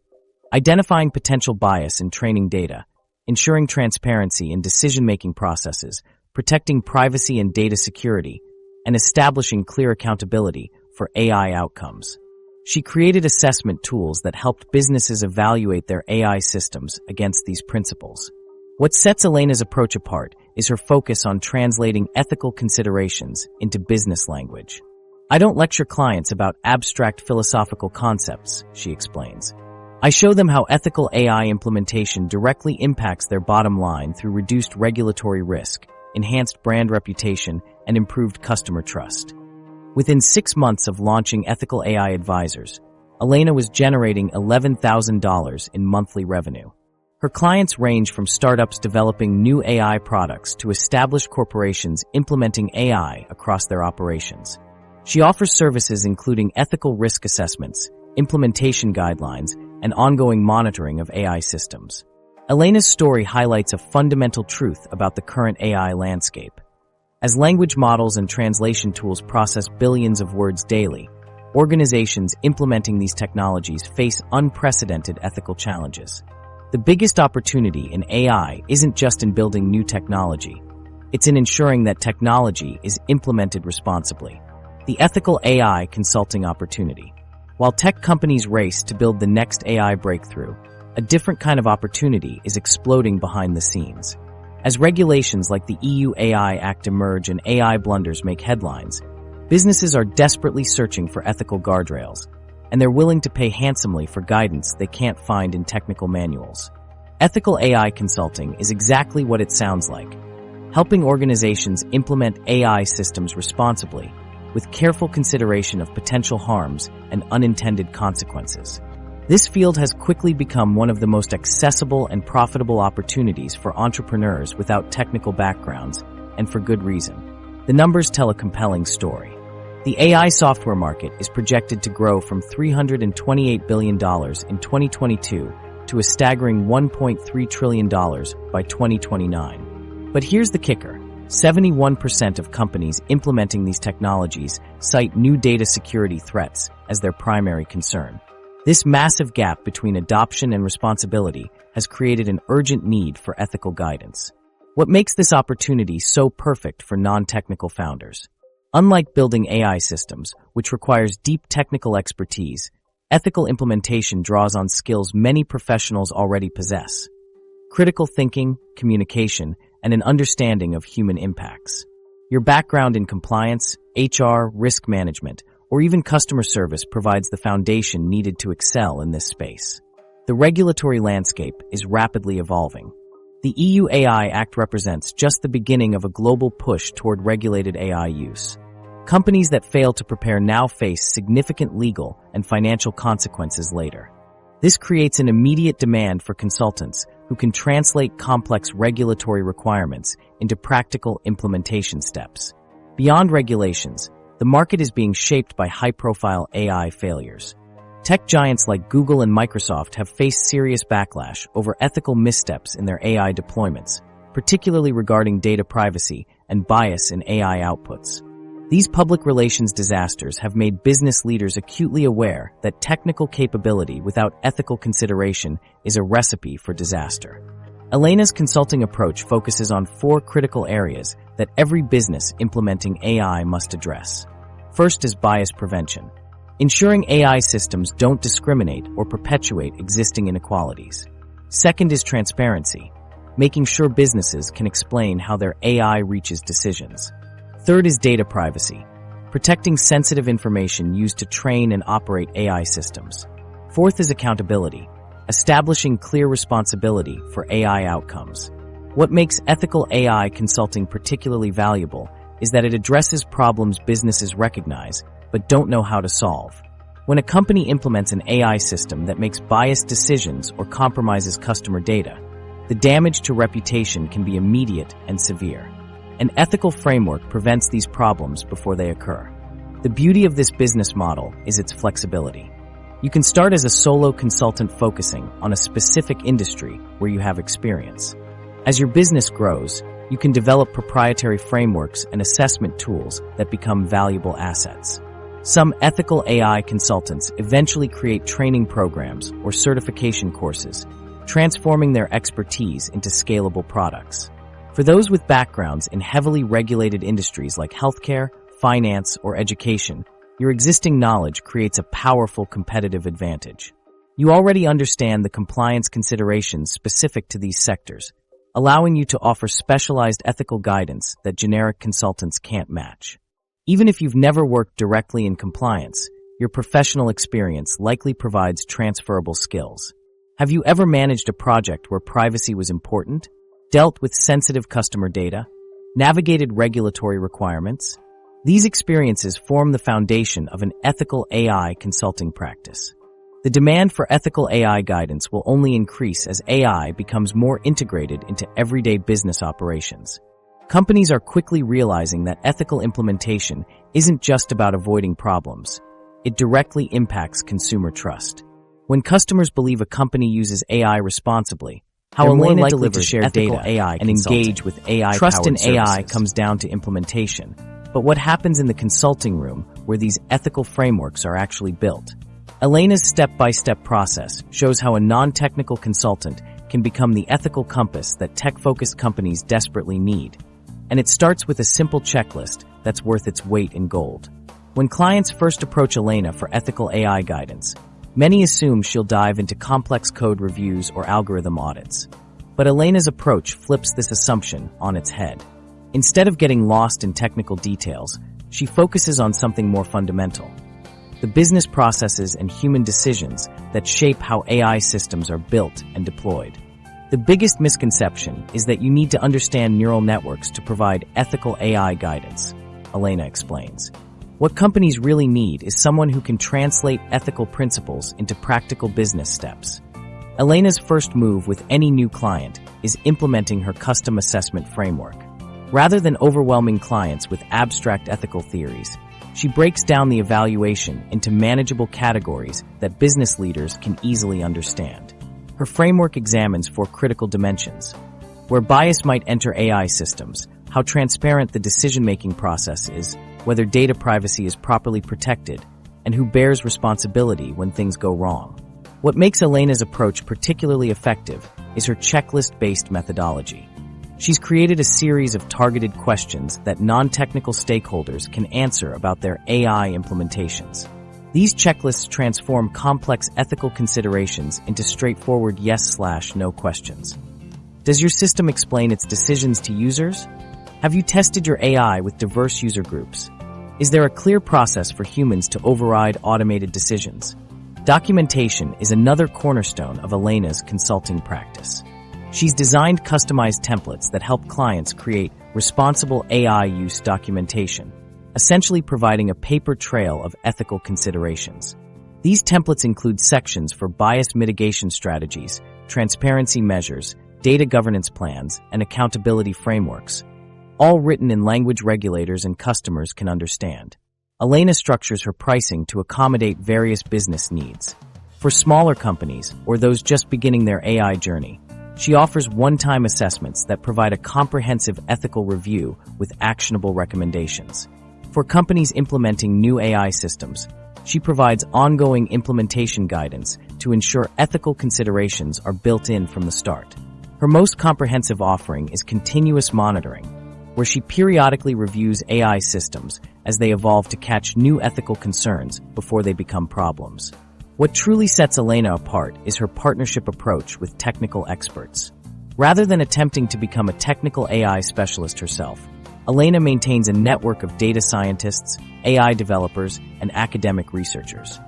A: identifying potential bias in training data, ensuring transparency in decision-making processes, protecting privacy and data security, and establishing clear accountability for AI outcomes. She created assessment tools that helped businesses evaluate their AI systems against these principles. What sets Elena's approach apart is her focus on translating ethical considerations into business language. "I don't lecture clients about abstract philosophical concepts," she explains. "I show them how ethical AI implementation directly impacts their bottom line through reduced regulatory risk, enhanced brand reputation, and improved customer trust." Within 6 months of launching Ethical AI Advisors, Elena was generating $11,000 in monthly revenue. Her clients range from startups developing new AI products to established corporations implementing AI across their operations. She offers services including ethical risk assessments, implementation guidelines, and ongoing monitoring of AI systems. Elena's story highlights a fundamental truth about the current AI landscape. As language models and translation tools process billions of words daily, organizations implementing these technologies face unprecedented ethical challenges. The biggest opportunity in AI isn't just in building new technology. It's in ensuring that technology is implemented responsibly. The ethical AI consulting opportunity. While tech companies race to build the next AI breakthrough, a different kind of opportunity is exploding behind the scenes. As regulations like the EU AI Act emerge and AI blunders make headlines, businesses are desperately searching for ethical guardrails, and they're willing to pay handsomely for guidance they can't find in technical manuals. Ethical AI consulting is exactly what it sounds like, helping organizations implement AI systems responsibly, with careful consideration of potential harms and unintended consequences. This field has quickly become one of the most accessible and profitable opportunities for entrepreneurs without technical backgrounds, and for good reason. The numbers tell a compelling story. The AI software market is projected to grow from $328 billion in 2022 to a staggering $1.3 trillion by 2029. But here's the kicker. 71% of companies implementing these technologies cite new data security threats as their primary concern. This massive gap between adoption and responsibility has created an urgent need for ethical guidance. What makes this opportunity so perfect for non-technical founders? Unlike building AI systems, which requires deep technical expertise, ethical implementation draws on skills many professionals already possess: critical thinking, communication, and an understanding of human impacts. Your background in compliance, HR, risk management, or even customer service provides the foundation needed to excel in this space. The regulatory landscape is rapidly evolving. The EU AI Act represents just the beginning of a global push toward regulated AI use. Companies that fail to prepare now face significant legal and financial consequences later. This creates an immediate demand for consultants who can translate complex regulatory requirements into practical implementation steps. Beyond regulations, the market is being shaped by high-profile AI failures. Tech giants like Google and Microsoft have faced serious backlash over ethical missteps in their AI deployments, particularly regarding data privacy and bias in AI outputs. These public relations disasters have made business leaders acutely aware that technical capability without ethical consideration is a recipe for disaster. Elena's consulting approach focuses on 4 critical areas that every business implementing AI must address. First is bias prevention, ensuring AI systems don't discriminate or perpetuate existing inequalities. Second is transparency, making sure businesses can explain how their AI reaches decisions. Third is data privacy, protecting sensitive information used to train and operate AI systems. Fourth is accountability, establishing clear responsibility for AI outcomes. What makes ethical AI consulting particularly valuable is that it addresses problems businesses recognize but don't know how to solve. When a company implements an AI system that makes biased decisions or compromises customer data, the damage to reputation can be immediate and severe. An ethical framework prevents these problems before they occur. The beauty of this business model is its flexibility. You can start as a solo consultant focusing on a specific industry where you have experience. As your business grows, you can develop proprietary frameworks and assessment tools that become valuable assets. Some ethical AI consultants eventually create training programs or certification courses, transforming their expertise into scalable products. For those with backgrounds in heavily regulated industries like healthcare, finance, or education, your existing knowledge creates a powerful competitive advantage. You already understand the compliance considerations specific to these sectors, allowing you to offer specialized ethical guidance that generic consultants can't match. Even if you've never worked directly in compliance, your professional experience likely provides transferable skills. Have you ever managed a project where privacy was important, dealt with sensitive customer data, navigated regulatory requirements? These experiences form the foundation of an ethical AI consulting practice. The demand for ethical AI guidance will only increase as AI becomes more integrated into everyday business operations. Companies are quickly realizing that ethical implementation isn't just about avoiding problems. It directly impacts consumer trust. When customers believe a company uses AI responsibly, how Elena delivers share data AI and engage with AI trust in AI comes down to implementation. But what happens in the consulting room where these ethical frameworks are actually built? Elena's step-by-step process shows how a non-technical consultant can become the ethical compass that tech-focused companies desperately need. And it starts with a simple checklist that's worth its weight in gold. When clients first approach Elena for ethical AI guidance, many assume she'll dive into complex code reviews or algorithm audits. But Elena's approach flips this assumption on its head. Instead of getting lost in technical details, she focuses on something more fundamental: the business processes and human decisions that shape how AI systems are built and deployed. The biggest misconception is that you need to understand neural networks to provide ethical AI guidance, Elena explains. What companies really need is someone who can translate ethical principles into practical business steps. Elena's first move with any new client is implementing her custom assessment framework. Rather than overwhelming clients with abstract ethical theories, she breaks down the evaluation into manageable categories that business leaders can easily understand. Her framework examines 4 critical dimensions: where bias might enter AI systems, how transparent the decision-making process is, whether data privacy is properly protected, and who bears responsibility when things go wrong. What makes Elena's approach particularly effective is her checklist-based methodology. She's created a series of targeted questions that non-technical stakeholders can answer about their AI implementations. These checklists transform complex ethical considerations into straightforward yes/no questions. Does your system explain its decisions to users? Have you tested your AI with diverse user groups? Is there a clear process for humans to override automated decisions? Documentation is another cornerstone of Elena's consulting practice. She's designed customized templates that help clients create responsible AI use documentation, essentially providing a paper trail of ethical considerations. These templates include sections for bias mitigation strategies, transparency measures, data governance plans, and accountability frameworks, all written in language regulators and customers can understand. Elena structures her pricing to accommodate various business needs. For smaller companies, or those just beginning their AI journey, she offers one-time assessments that provide a comprehensive ethical review with actionable recommendations. For companies implementing new AI systems, she provides ongoing implementation guidance to ensure ethical considerations are built in from the start. Her most comprehensive offering is continuous monitoring, where she periodically reviews AI systems as they evolve to catch new ethical concerns before they become problems. What truly sets Elena apart is her partnership approach with technical experts. Rather than attempting to become a technical AI specialist herself, Elena maintains a network of data scientists, AI developers, and academic researchers.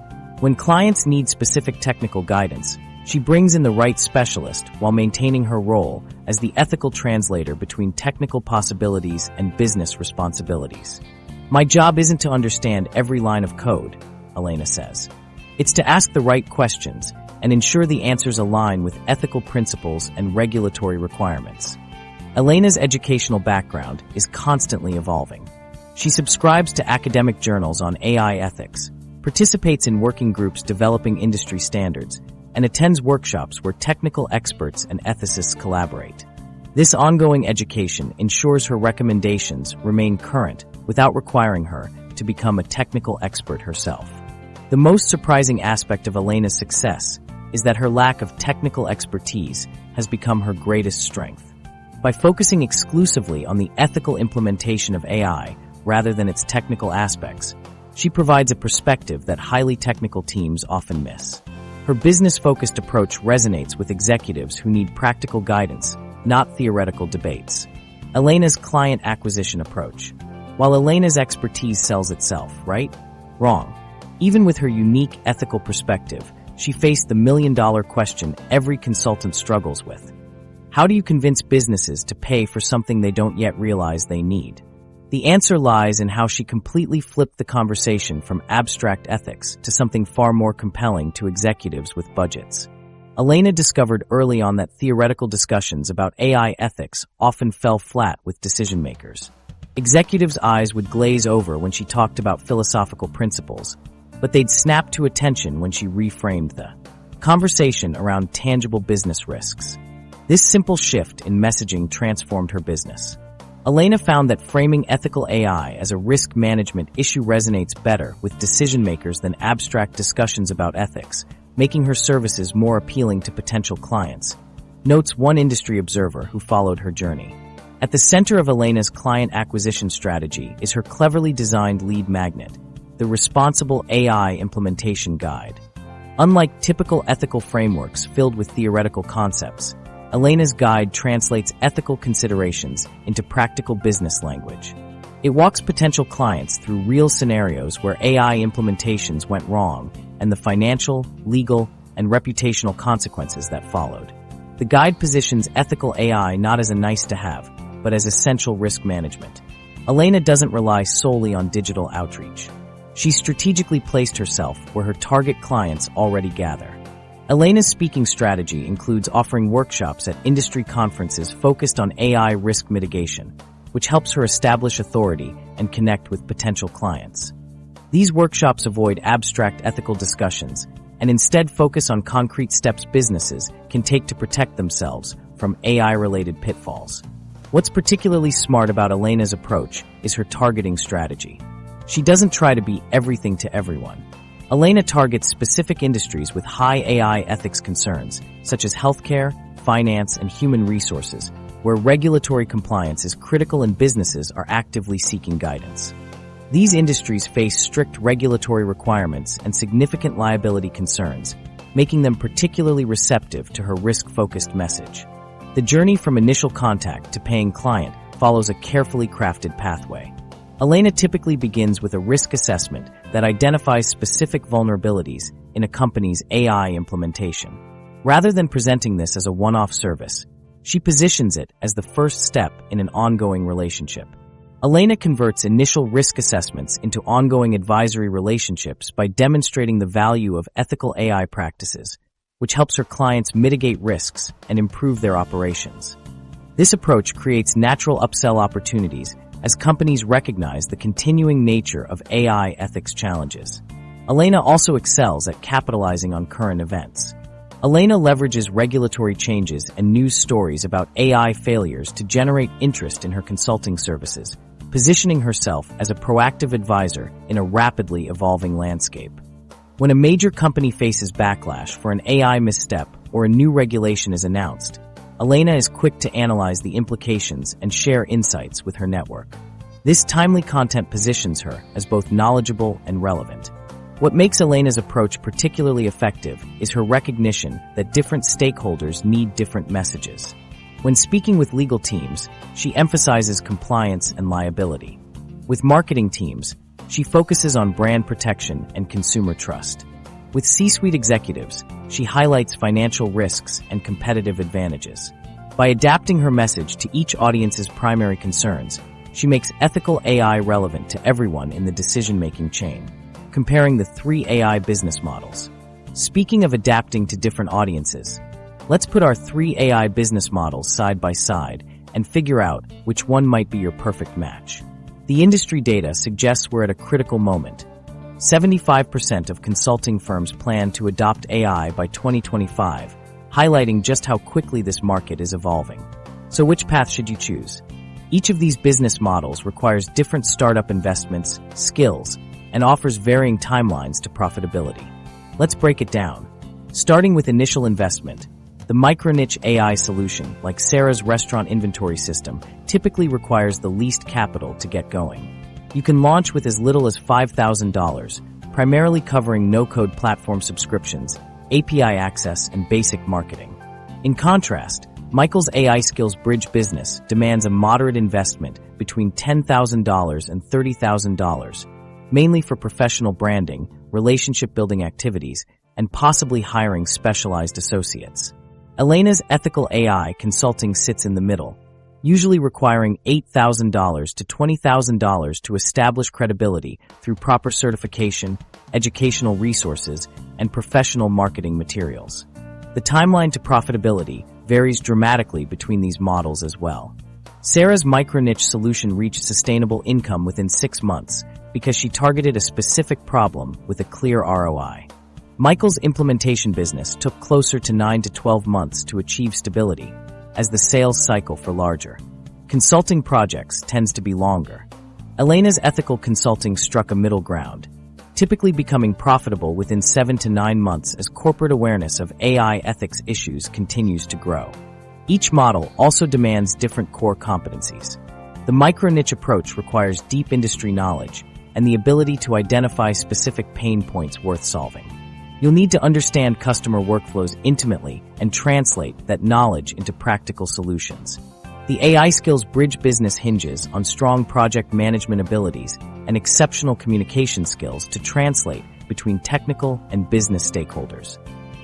A: When clients need specific technical guidance, she brings in the right specialist while maintaining her role as the ethical translator between technical possibilities and business responsibilities. My job isn't to understand every line of code, Elena says. It's to ask the right questions and ensure the answers align with ethical principles and regulatory requirements. Elena's educational background is constantly evolving. She subscribes to academic journals on AI ethics, participates in working groups developing industry standards, and attends workshops where technical experts and ethicists collaborate. This ongoing education ensures her recommendations remain current without requiring her to become a technical expert herself. The most surprising aspect of Elena's success is that her lack of technical expertise has become her greatest strength. By focusing exclusively on the ethical implementation of AI rather than its technical aspects, she provides a perspective that highly technical teams often miss. Her business-focused approach resonates with executives who need practical guidance, not theoretical debates. Elena's client acquisition approach. While Elena's expertise sells itself, right? Wrong. Even with her unique ethical perspective, she faced the million-dollar question every consultant struggles with. How do you convince businesses to pay for something they don't yet realize they need? The answer lies in how she completely flipped the conversation from abstract ethics to something far more compelling to executives with budgets. Elena discovered early on that theoretical discussions about AI ethics often fell flat with decision makers. Executives' eyes would glaze over when she talked about philosophical principles, but they'd snap to attention when she reframed the conversation around tangible business risks. This simple shift in messaging transformed her business. Elena found that framing ethical AI as a risk management issue resonates better with decision makers than abstract discussions about ethics, making her services more appealing to potential clients, notes one industry observer who followed her journey. At the center of Elena's client acquisition strategy is her cleverly designed lead magnet, the Responsible AI Implementation Guide. Unlike typical ethical frameworks filled with theoretical concepts, Elena's guide translates ethical considerations into practical business language. It walks potential clients through real scenarios where AI implementations went wrong and the financial, legal, and reputational consequences that followed. The guide positions ethical AI not as a nice-to-have, but as essential risk management. Elena doesn't rely solely on digital outreach. She's strategically placed herself where her target clients already gather. Elena's speaking strategy includes offering workshops at industry conferences focused on AI risk mitigation, which helps her establish authority and connect with potential clients. These workshops avoid abstract ethical discussions and instead focus on concrete steps businesses can take to protect themselves from AI-related pitfalls. What's particularly smart about Elena's approach is her targeting strategy. She doesn't try to be everything to everyone. Elena targets specific industries with high AI ethics concerns, such as healthcare, finance, and human resources, where regulatory compliance is critical and businesses are actively seeking guidance. These industries face strict regulatory requirements and significant liability concerns, making them particularly receptive to her risk-focused message. The journey from initial contact to paying client follows a carefully crafted pathway. Elena typically begins with a risk assessment that identifies specific vulnerabilities in a company's AI implementation. Rather than presenting this as a one-off service, she positions it as the first step in an ongoing relationship. Elena converts initial risk assessments into ongoing advisory relationships by demonstrating the value of ethical AI practices, which helps her clients mitigate risks and improve their operations. This approach creates natural upsell opportunities as companies recognize the continuing nature of AI ethics challenges. Elena also excels at capitalizing on current events. Elena leverages regulatory changes and news stories about AI failures to generate interest in her consulting services, positioning herself as a proactive advisor in a rapidly evolving landscape. When a major company faces backlash for an AI misstep or a new regulation is announced, Elena is quick to analyze the implications and share insights with her network. This timely content positions her as both knowledgeable and relevant. What makes Elena's approach particularly effective is her recognition that different stakeholders need different messages. When speaking with legal teams, she emphasizes compliance and liability. With marketing teams, she focuses on brand protection and consumer trust. With C-suite executives, she highlights financial risks and competitive advantages. By adapting her message to each audience's primary concerns, she makes ethical AI relevant to everyone in the decision-making chain. Comparing the 3 AI business models. Speaking of adapting to different audiences, let's put our 3 AI business models side by side and figure out which one might be your perfect match. The industry data suggests we're at a critical moment. 75% of consulting firms plan to adopt AI by 2025, highlighting just how quickly this market is evolving. So which path should you choose? Each of these business models requires different startup investments, skills, and offers varying timelines to profitability. Let's break it down. Starting with initial investment, the Microniche AI solution, like Sarah's restaurant inventory system, typically requires the least capital to get going. You can launch with as little as $5,000, primarily covering no-code platform subscriptions, API access, and basic marketing. In contrast, Michael's AI Skills Bridge business demands a moderate investment between $10,000 and $30,000, mainly for professional branding, relationship-building activities, and possibly hiring specialized associates. Elena's ethical AI consulting sits in the middle, usually requiring $8,000 to $20,000 to establish credibility through proper certification, educational resources, and professional marketing materials. The timeline to profitability varies dramatically between these models as well. Sarah's Microniche solution reached sustainable income within 6 months because she targeted a specific problem with a clear ROI. Michael's implementation business took closer to 9 to 12 months to achieve stability, as the sales cycle for larger consulting projects tends to be longer. Elena's ethical consulting struck a middle ground, typically becoming profitable within 7 to 9 months as corporate awareness of AI ethics issues continues to grow. Each model also demands different core competencies. The micro-niche approach requires deep industry knowledge and the ability to identify specific pain points worth solving. You'll need to understand customer workflows intimately and translate that knowledge into practical solutions. The AI Skills Bridge business hinges on strong project management abilities and exceptional communication skills to translate between technical and business stakeholders.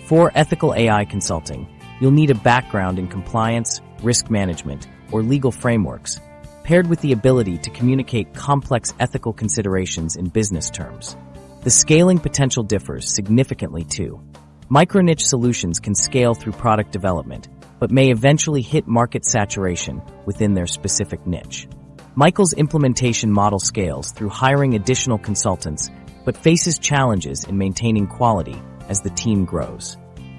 A: For ethical AI consulting, you'll need a background in compliance, risk management, or legal frameworks, paired with the ability to communicate complex ethical considerations in business terms. The scaling potential differs significantly too. Microniche solutions can scale through product development, but may eventually hit market saturation within their specific niche. Michael's implementation model scales through hiring additional consultants, but faces challenges in maintaining quality as the team grows.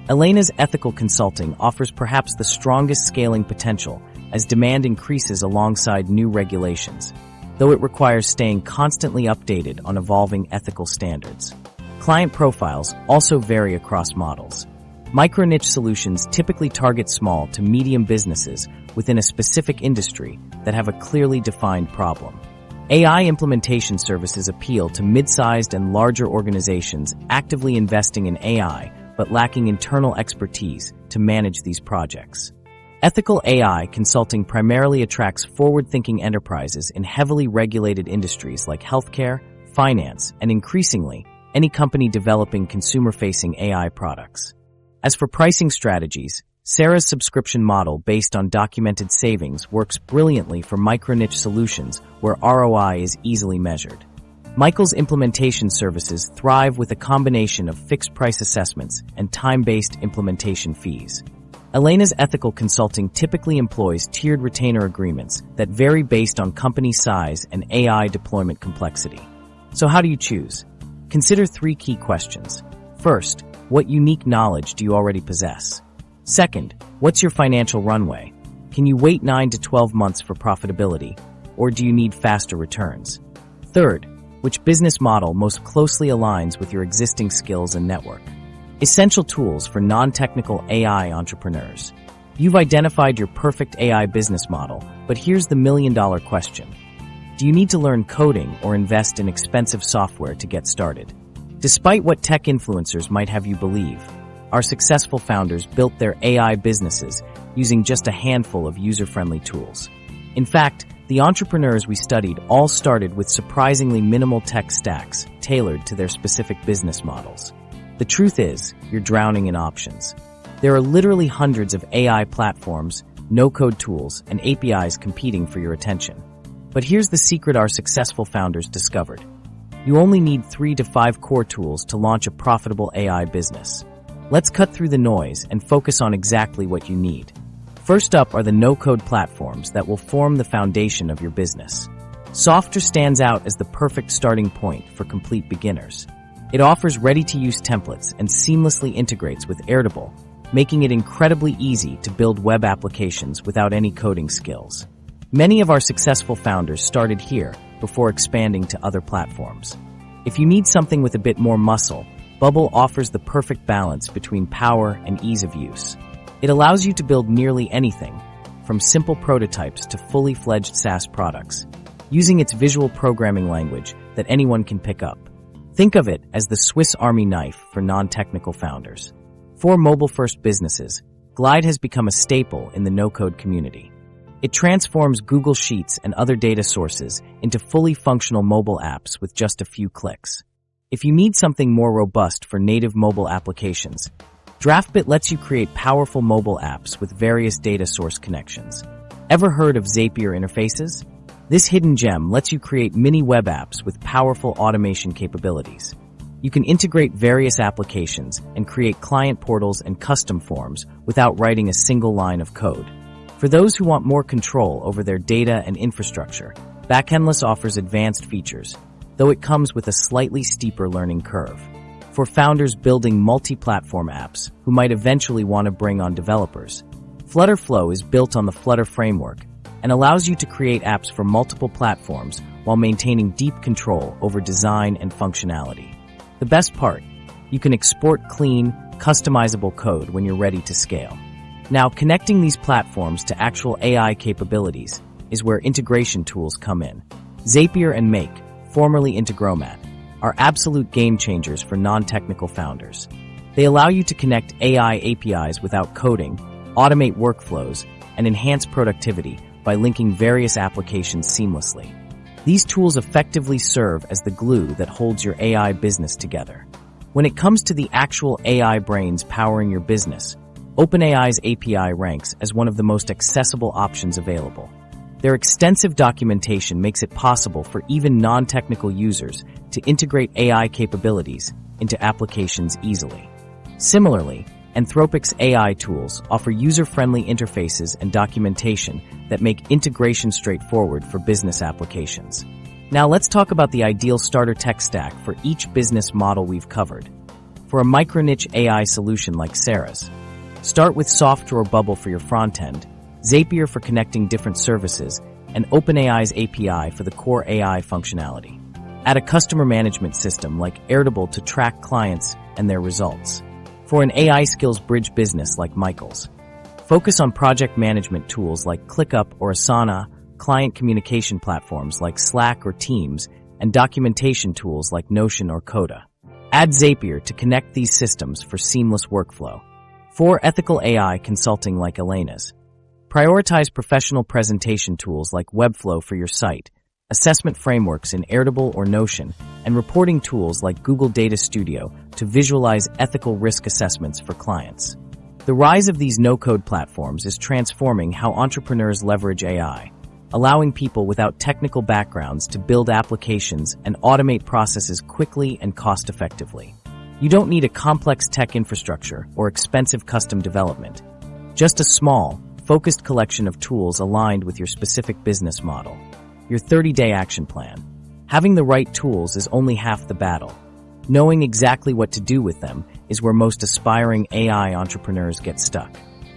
A: Elena's ethical consulting offers perhaps the strongest scaling potential as demand increases alongside new regulations, though it requires staying constantly updated on evolving ethical standards. Client profiles also vary across models. Microniche solutions typically target small to medium businesses within a specific industry that have a clearly defined problem. AI implementation services appeal to mid-sized and larger organizations actively investing in AI but lacking internal expertise to manage these projects. Ethical AI consulting primarily attracts forward-thinking enterprises in heavily regulated industries like healthcare, finance, and increasingly, any company developing consumer-facing AI products. As for pricing strategies, Sarah's subscription model based on documented savings works brilliantly for microniche solutions where ROI is easily measured. Michael's implementation services thrive with a combination of fixed-price assessments and time-based implementation fees. Elena's ethical consulting typically employs tiered retainer agreements that vary based on company size and AI deployment complexity. So how do you choose? Consider 3 key questions. First, what unique knowledge do you already possess? Second, what's your financial runway? Can you wait 9 to 12 months for profitability, or do you need faster returns? Third, which business model most closely aligns with your existing skills and network? Essential tools for non-technical AI entrepreneurs. You've identified your perfect AI business model, but here's the million-dollar question. Do you need to learn coding or invest in expensive software to get started? Despite what tech influencers might have you believe, our successful founders built their AI businesses using just a handful of user-friendly tools. In fact, the entrepreneurs we studied all started with surprisingly minimal tech stacks tailored to their specific business models. The truth is, you're drowning in options. There are literally hundreds of AI platforms, no-code tools, and APIs competing for your attention. But here's the secret our successful founders discovered. You only need 3 to 5 core tools to launch a profitable AI business. Let's cut through the noise and focus on exactly what you need. First up are the no-code platforms that will form the foundation of your business. Softr stands out as the perfect starting point for complete beginners. It offers ready-to-use templates and seamlessly integrates with Airtable, making it incredibly easy to build web applications without any coding skills. Many of our successful founders started here before expanding to other platforms. If you need something with a bit more muscle, Bubble offers the perfect balance between power and ease of use. It allows you to build nearly anything, from simple prototypes to fully fledged SaaS products, using its visual programming language that anyone can pick up. Think of it as the Swiss Army knife for non-technical founders. For mobile-first businesses, Glide has become a staple in the no-code community. It transforms Google Sheets and other data sources into fully functional mobile apps with just a few clicks. If you need something more robust for native mobile applications, DraftBit lets you create powerful mobile apps with various data source connections. Ever heard of Zapier interfaces? This hidden gem lets you create mini web apps with powerful automation capabilities. You can integrate various applications and create client portals and custom forms without writing a single line of code. For those who want more control over their data and infrastructure, Backendless offers advanced features, though it comes with a slightly steeper learning curve. For founders building multi-platform apps who might eventually want to bring on developers, Flutterflow is built on the Flutter framework and allows you to create apps for multiple platforms while maintaining deep control over design and functionality. The best part, you can export clean, customizable code when you're ready to scale. Now, connecting these platforms to actual AI capabilities is where integration tools come in. Zapier and Make, formerly Integromat, are absolute game changers for non-technical founders. They allow you to connect AI APIs without coding, automate workflows, and enhance productivity by linking various applications seamlessly. These tools effectively serve as the glue that holds your AI business together. When it comes to the actual AI brains powering your business, OpenAI's API ranks as one of the most accessible options available. Their extensive documentation makes it possible for even non-technical users to integrate AI capabilities into applications easily. Similarly, Anthropic's AI tools offer user-friendly interfaces and documentation that make integration straightforward for business applications. Now let's talk about the ideal starter tech stack for each business model we've covered. For a micro-niche AI solution like Sarah's, start with Software or Bubble for your front end, Zapier for connecting different services, and OpenAI's API for the core AI functionality. Add a customer management system like Airtable to track clients and their results. For an AI skills bridge business like Michael's, focus on project management tools like ClickUp or Asana, client communication platforms like Slack or Teams, and documentation tools like Notion or Coda. Add Zapier to connect these systems for seamless workflow. For ethical AI consulting like Elena's, prioritize professional presentation tools like Webflow for your site, assessment frameworks in Airtable or Notion, and reporting tools like Google Data Studio to visualize ethical risk assessments for clients. The rise of these no-code platforms is transforming how entrepreneurs leverage AI, allowing people without technical backgrounds to build applications and automate processes quickly and cost-effectively. You don't need a complex tech infrastructure or expensive custom development, just a small, focused collection of tools aligned with your specific business model. Your 30-day action plan. Having the right tools is only half the battle. Knowing exactly what to do with them is where most aspiring AI entrepreneurs get stuck.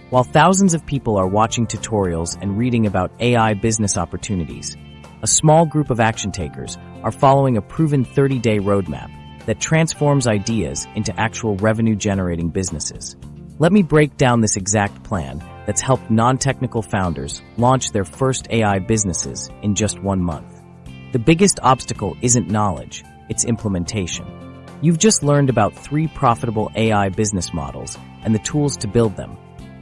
A: While thousands of people are watching tutorials and reading about AI business opportunities, a small group of action takers are following a proven 30-day roadmap that transforms ideas into actual revenue-generating businesses. Let me break down this exact plan that's helped non-technical founders launch their first AI businesses in just 1 month. The biggest obstacle isn't knowledge, it's implementation. You've just learned about 3 profitable AI business models and the tools to build them.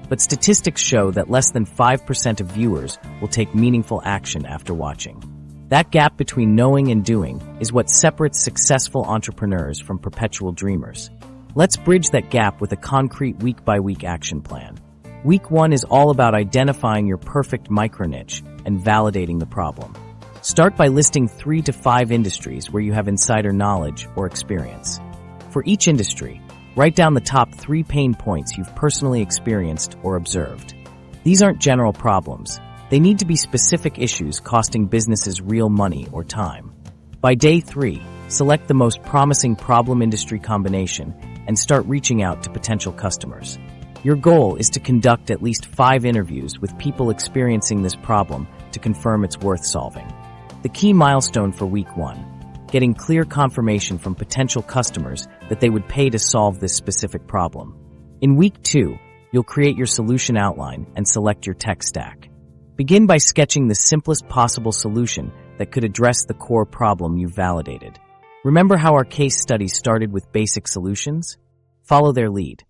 A: But statistics show that less than 5% of viewers will take meaningful action after watching. That gap between knowing and doing is what separates successful entrepreneurs from perpetual dreamers. Let's bridge that gap with a concrete week-by-week action plan. Week 1 is all about identifying your perfect micro-niche and validating the problem. Start by listing 3 to 5 industries where you have insider knowledge or experience. For each industry, write down the top 3 pain points you've personally experienced or observed. These aren't general problems. They need to be specific issues costing businesses real money or time. By day 3, select the most promising problem industry combination and start reaching out to potential customers. Your goal is to conduct at least 5 interviews with people experiencing this problem to confirm it's worth solving. The key milestone for week 1, getting clear confirmation from potential customers that they would pay to solve this specific problem. In week 2, you'll create your solution outline and select your tech stack. Begin by sketching the simplest possible solution that could address the core problem you've validated. Remember how our case study started with basic solutions? Follow their lead.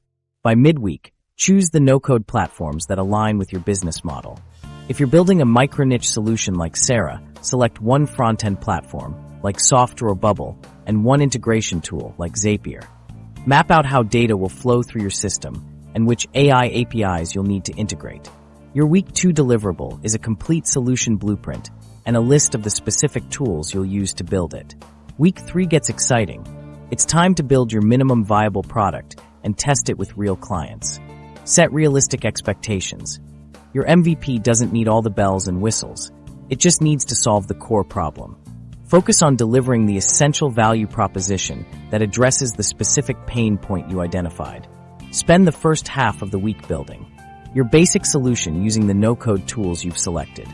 A: By midweek, choose the no-code platforms that align with your business model. If you're building a micro-niche solution like Sarah, select 1 front-end platform, like Software or Bubble, and 1 integration tool, like Zapier. Map out how data will flow through your system and which AI APIs you'll need to integrate. Your Week 2 deliverable is a complete solution blueprint and a list of the specific tools you'll use to build it. Week 3 gets exciting. It's time to build your minimum viable product and test it with real clients. Set realistic expectations. Your MVP doesn't need all the bells and whistles. It just needs to solve the core problem. Focus on delivering the essential value proposition that addresses the specific pain point you identified. Spend the first half of the week building your basic solution using the no-code tools you've selected.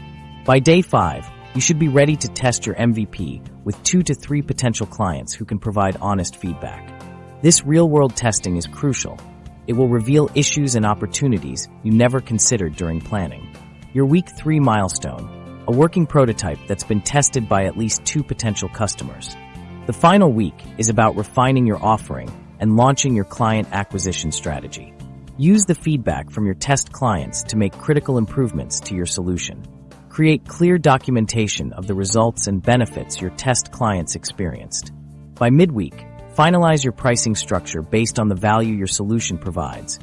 A: By day 5, you should be ready to test your MVP with 2 to 3 potential clients who can provide honest feedback. This real-world testing is crucial. It will reveal issues and opportunities you never considered during planning. Your Week 3 milestone, a working prototype that's been tested by at least 2 potential customers. The final week is about refining your offering and launching your client acquisition strategy. Use the feedback from your test clients to make critical improvements to your solution. Create clear documentation of the results and benefits your test clients experienced. By midweek, finalize your pricing structure based on the value your solution provides.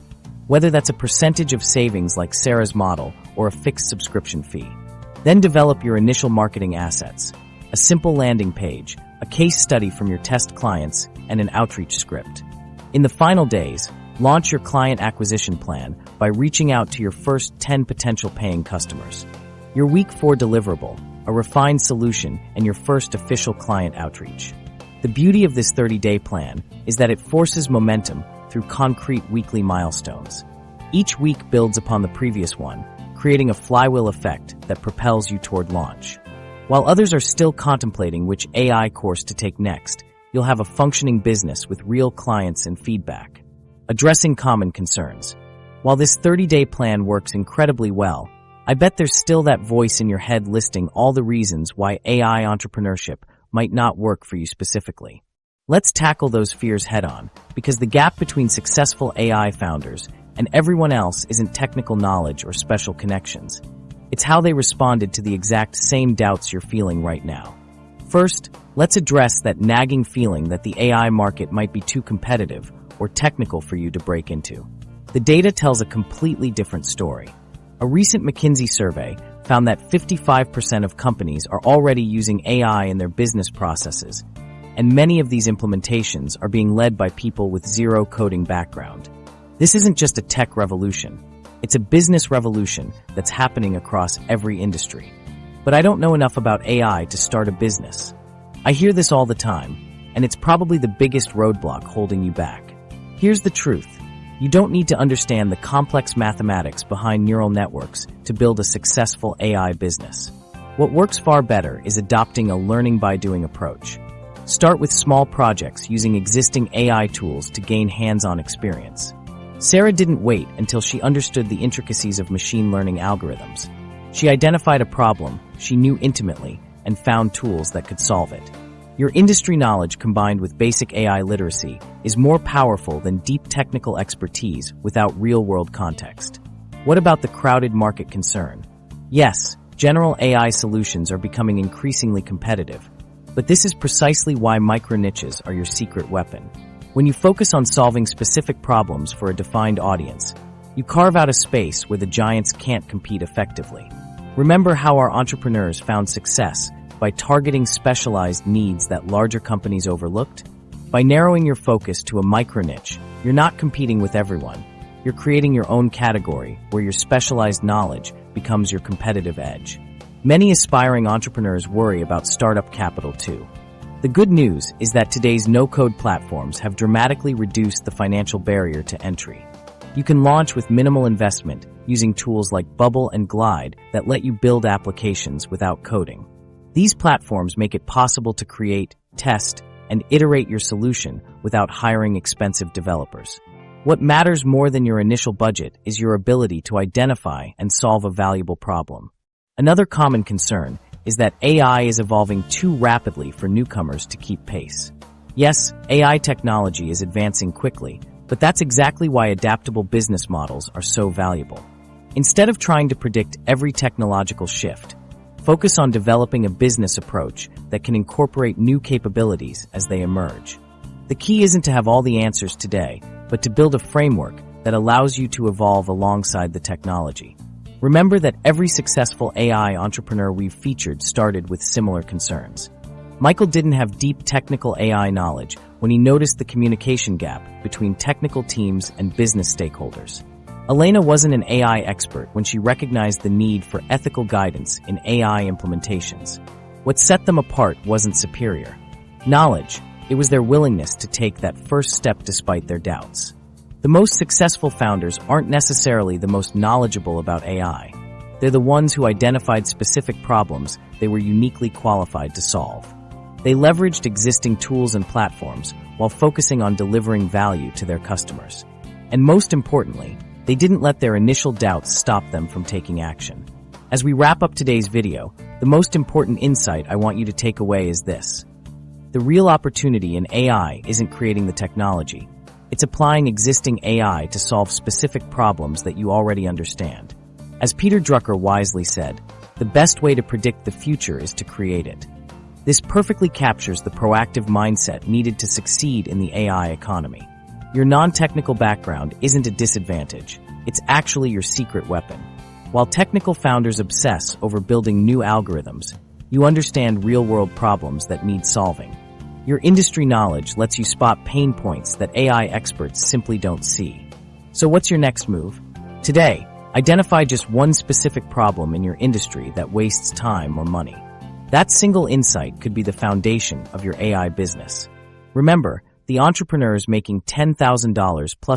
A: whether that's a percentage of savings like Sarah's model or a fixed subscription fee. Then develop your initial marketing assets: a simple landing page, a case study from your test clients, and an outreach script. In the final days, launch your client acquisition plan by reaching out to your first 10 potential paying customers. Your week 4 deliverable, a refined solution, and your first official client outreach. The beauty of this 30-day plan is that it forces momentum through concrete weekly milestones. Each week builds upon the previous one, creating a flywheel effect that propels you toward launch. While others are still contemplating which AI course to take next, you'll have a functioning business with real clients and feedback. Addressing common concerns. While this 30-day plan works incredibly well, I bet there's still that voice in your head listing all the reasons why AI entrepreneurship might not work for you specifically. Let's tackle those fears head-on, because the gap between successful AI founders and everyone else isn't technical knowledge or special connections. It's how they responded to the exact same doubts you're feeling right now. First, let's address that nagging feeling that the AI market might be too competitive or technical for you to break into. The data tells a completely different story. A recent McKinsey survey found that 55% of companies are already using AI in their business processes, and many of these implementations are being led by people with zero coding background. This isn't just a tech revolution. It's a business revolution that's happening across every industry. But I don't know enough about AI to start a business. I hear this all the time, and it's probably the biggest roadblock holding you back. Here's the truth. You don't need to understand the complex mathematics behind neural networks to build a successful AI business. What works far better is adopting a learning-by-doing approach. Start with small projects using existing AI tools to gain hands-on experience. Sarah didn't wait until she understood the intricacies of machine learning algorithms. She identified a problem she knew intimately and found tools that could solve it. Your industry knowledge combined with basic AI literacy is more powerful than deep technical expertise without real-world context. What about the crowded market concern? Yes, general AI solutions are becoming increasingly competitive, but this is precisely why microniches are your secret weapon. When you focus on solving specific problems for a defined audience, you carve out a space where the giants can't compete effectively. Remember how our entrepreneurs found success by targeting specialized needs that larger companies overlooked? By narrowing your focus to a microniche, you're not competing with everyone. You're creating your own category where your specialized knowledge becomes your competitive edge. Many aspiring entrepreneurs worry about startup capital too. The good news is that today's no-code platforms have dramatically reduced the financial barrier to entry. You can launch with minimal investment using tools like Bubble and Glide that let you build applications without coding. These platforms make it possible to create, test, and iterate your solution without hiring expensive developers. What matters more than your initial budget is your ability to identify and solve a valuable problem. Another common concern is that AI is evolving too rapidly for newcomers to keep pace. Yes, AI technology is advancing quickly, but that's exactly why adaptable business models are so valuable. Instead of trying to predict every technological shift, focus on developing a business approach that can incorporate new capabilities as they emerge. The key isn't to have all the answers today, but to build a framework that allows you to evolve alongside the technology. Remember that every successful AI entrepreneur we've featured started with similar concerns. Michael didn't have deep technical AI knowledge when he noticed the communication gap between technical teams and business stakeholders. Elena wasn't an AI expert when she recognized the need for ethical guidance in AI implementations. What set them apart wasn't superior knowledge, it was their willingness to take that first step despite their doubts. The most successful founders aren't necessarily the most knowledgeable about AI. They're the ones who identified specific problems they were uniquely qualified to solve. They leveraged existing tools and platforms while focusing on delivering value to their customers. And most importantly, they didn't let their initial doubts stop them from taking action. As we wrap up today's video, the most important insight I want you to take away is this. The real opportunity in AI isn't creating the technology. It's applying existing AI to solve specific problems that you already understand. As Peter Drucker wisely said, the best way to predict the future is to create it. This perfectly captures the proactive mindset needed to succeed in the AI economy. Your non-technical background isn't a disadvantage. It's actually your secret weapon. While technical founders obsess over building new algorithms, you understand real-world problems that need solving. Your industry knowledge lets you spot pain points that AI experts simply don't see. So what's your next move? Today, identify just one specific problem in your industry that wastes time or money. That single insight could be the foundation of your AI business. Remember, the entrepreneurs making $10,000 plus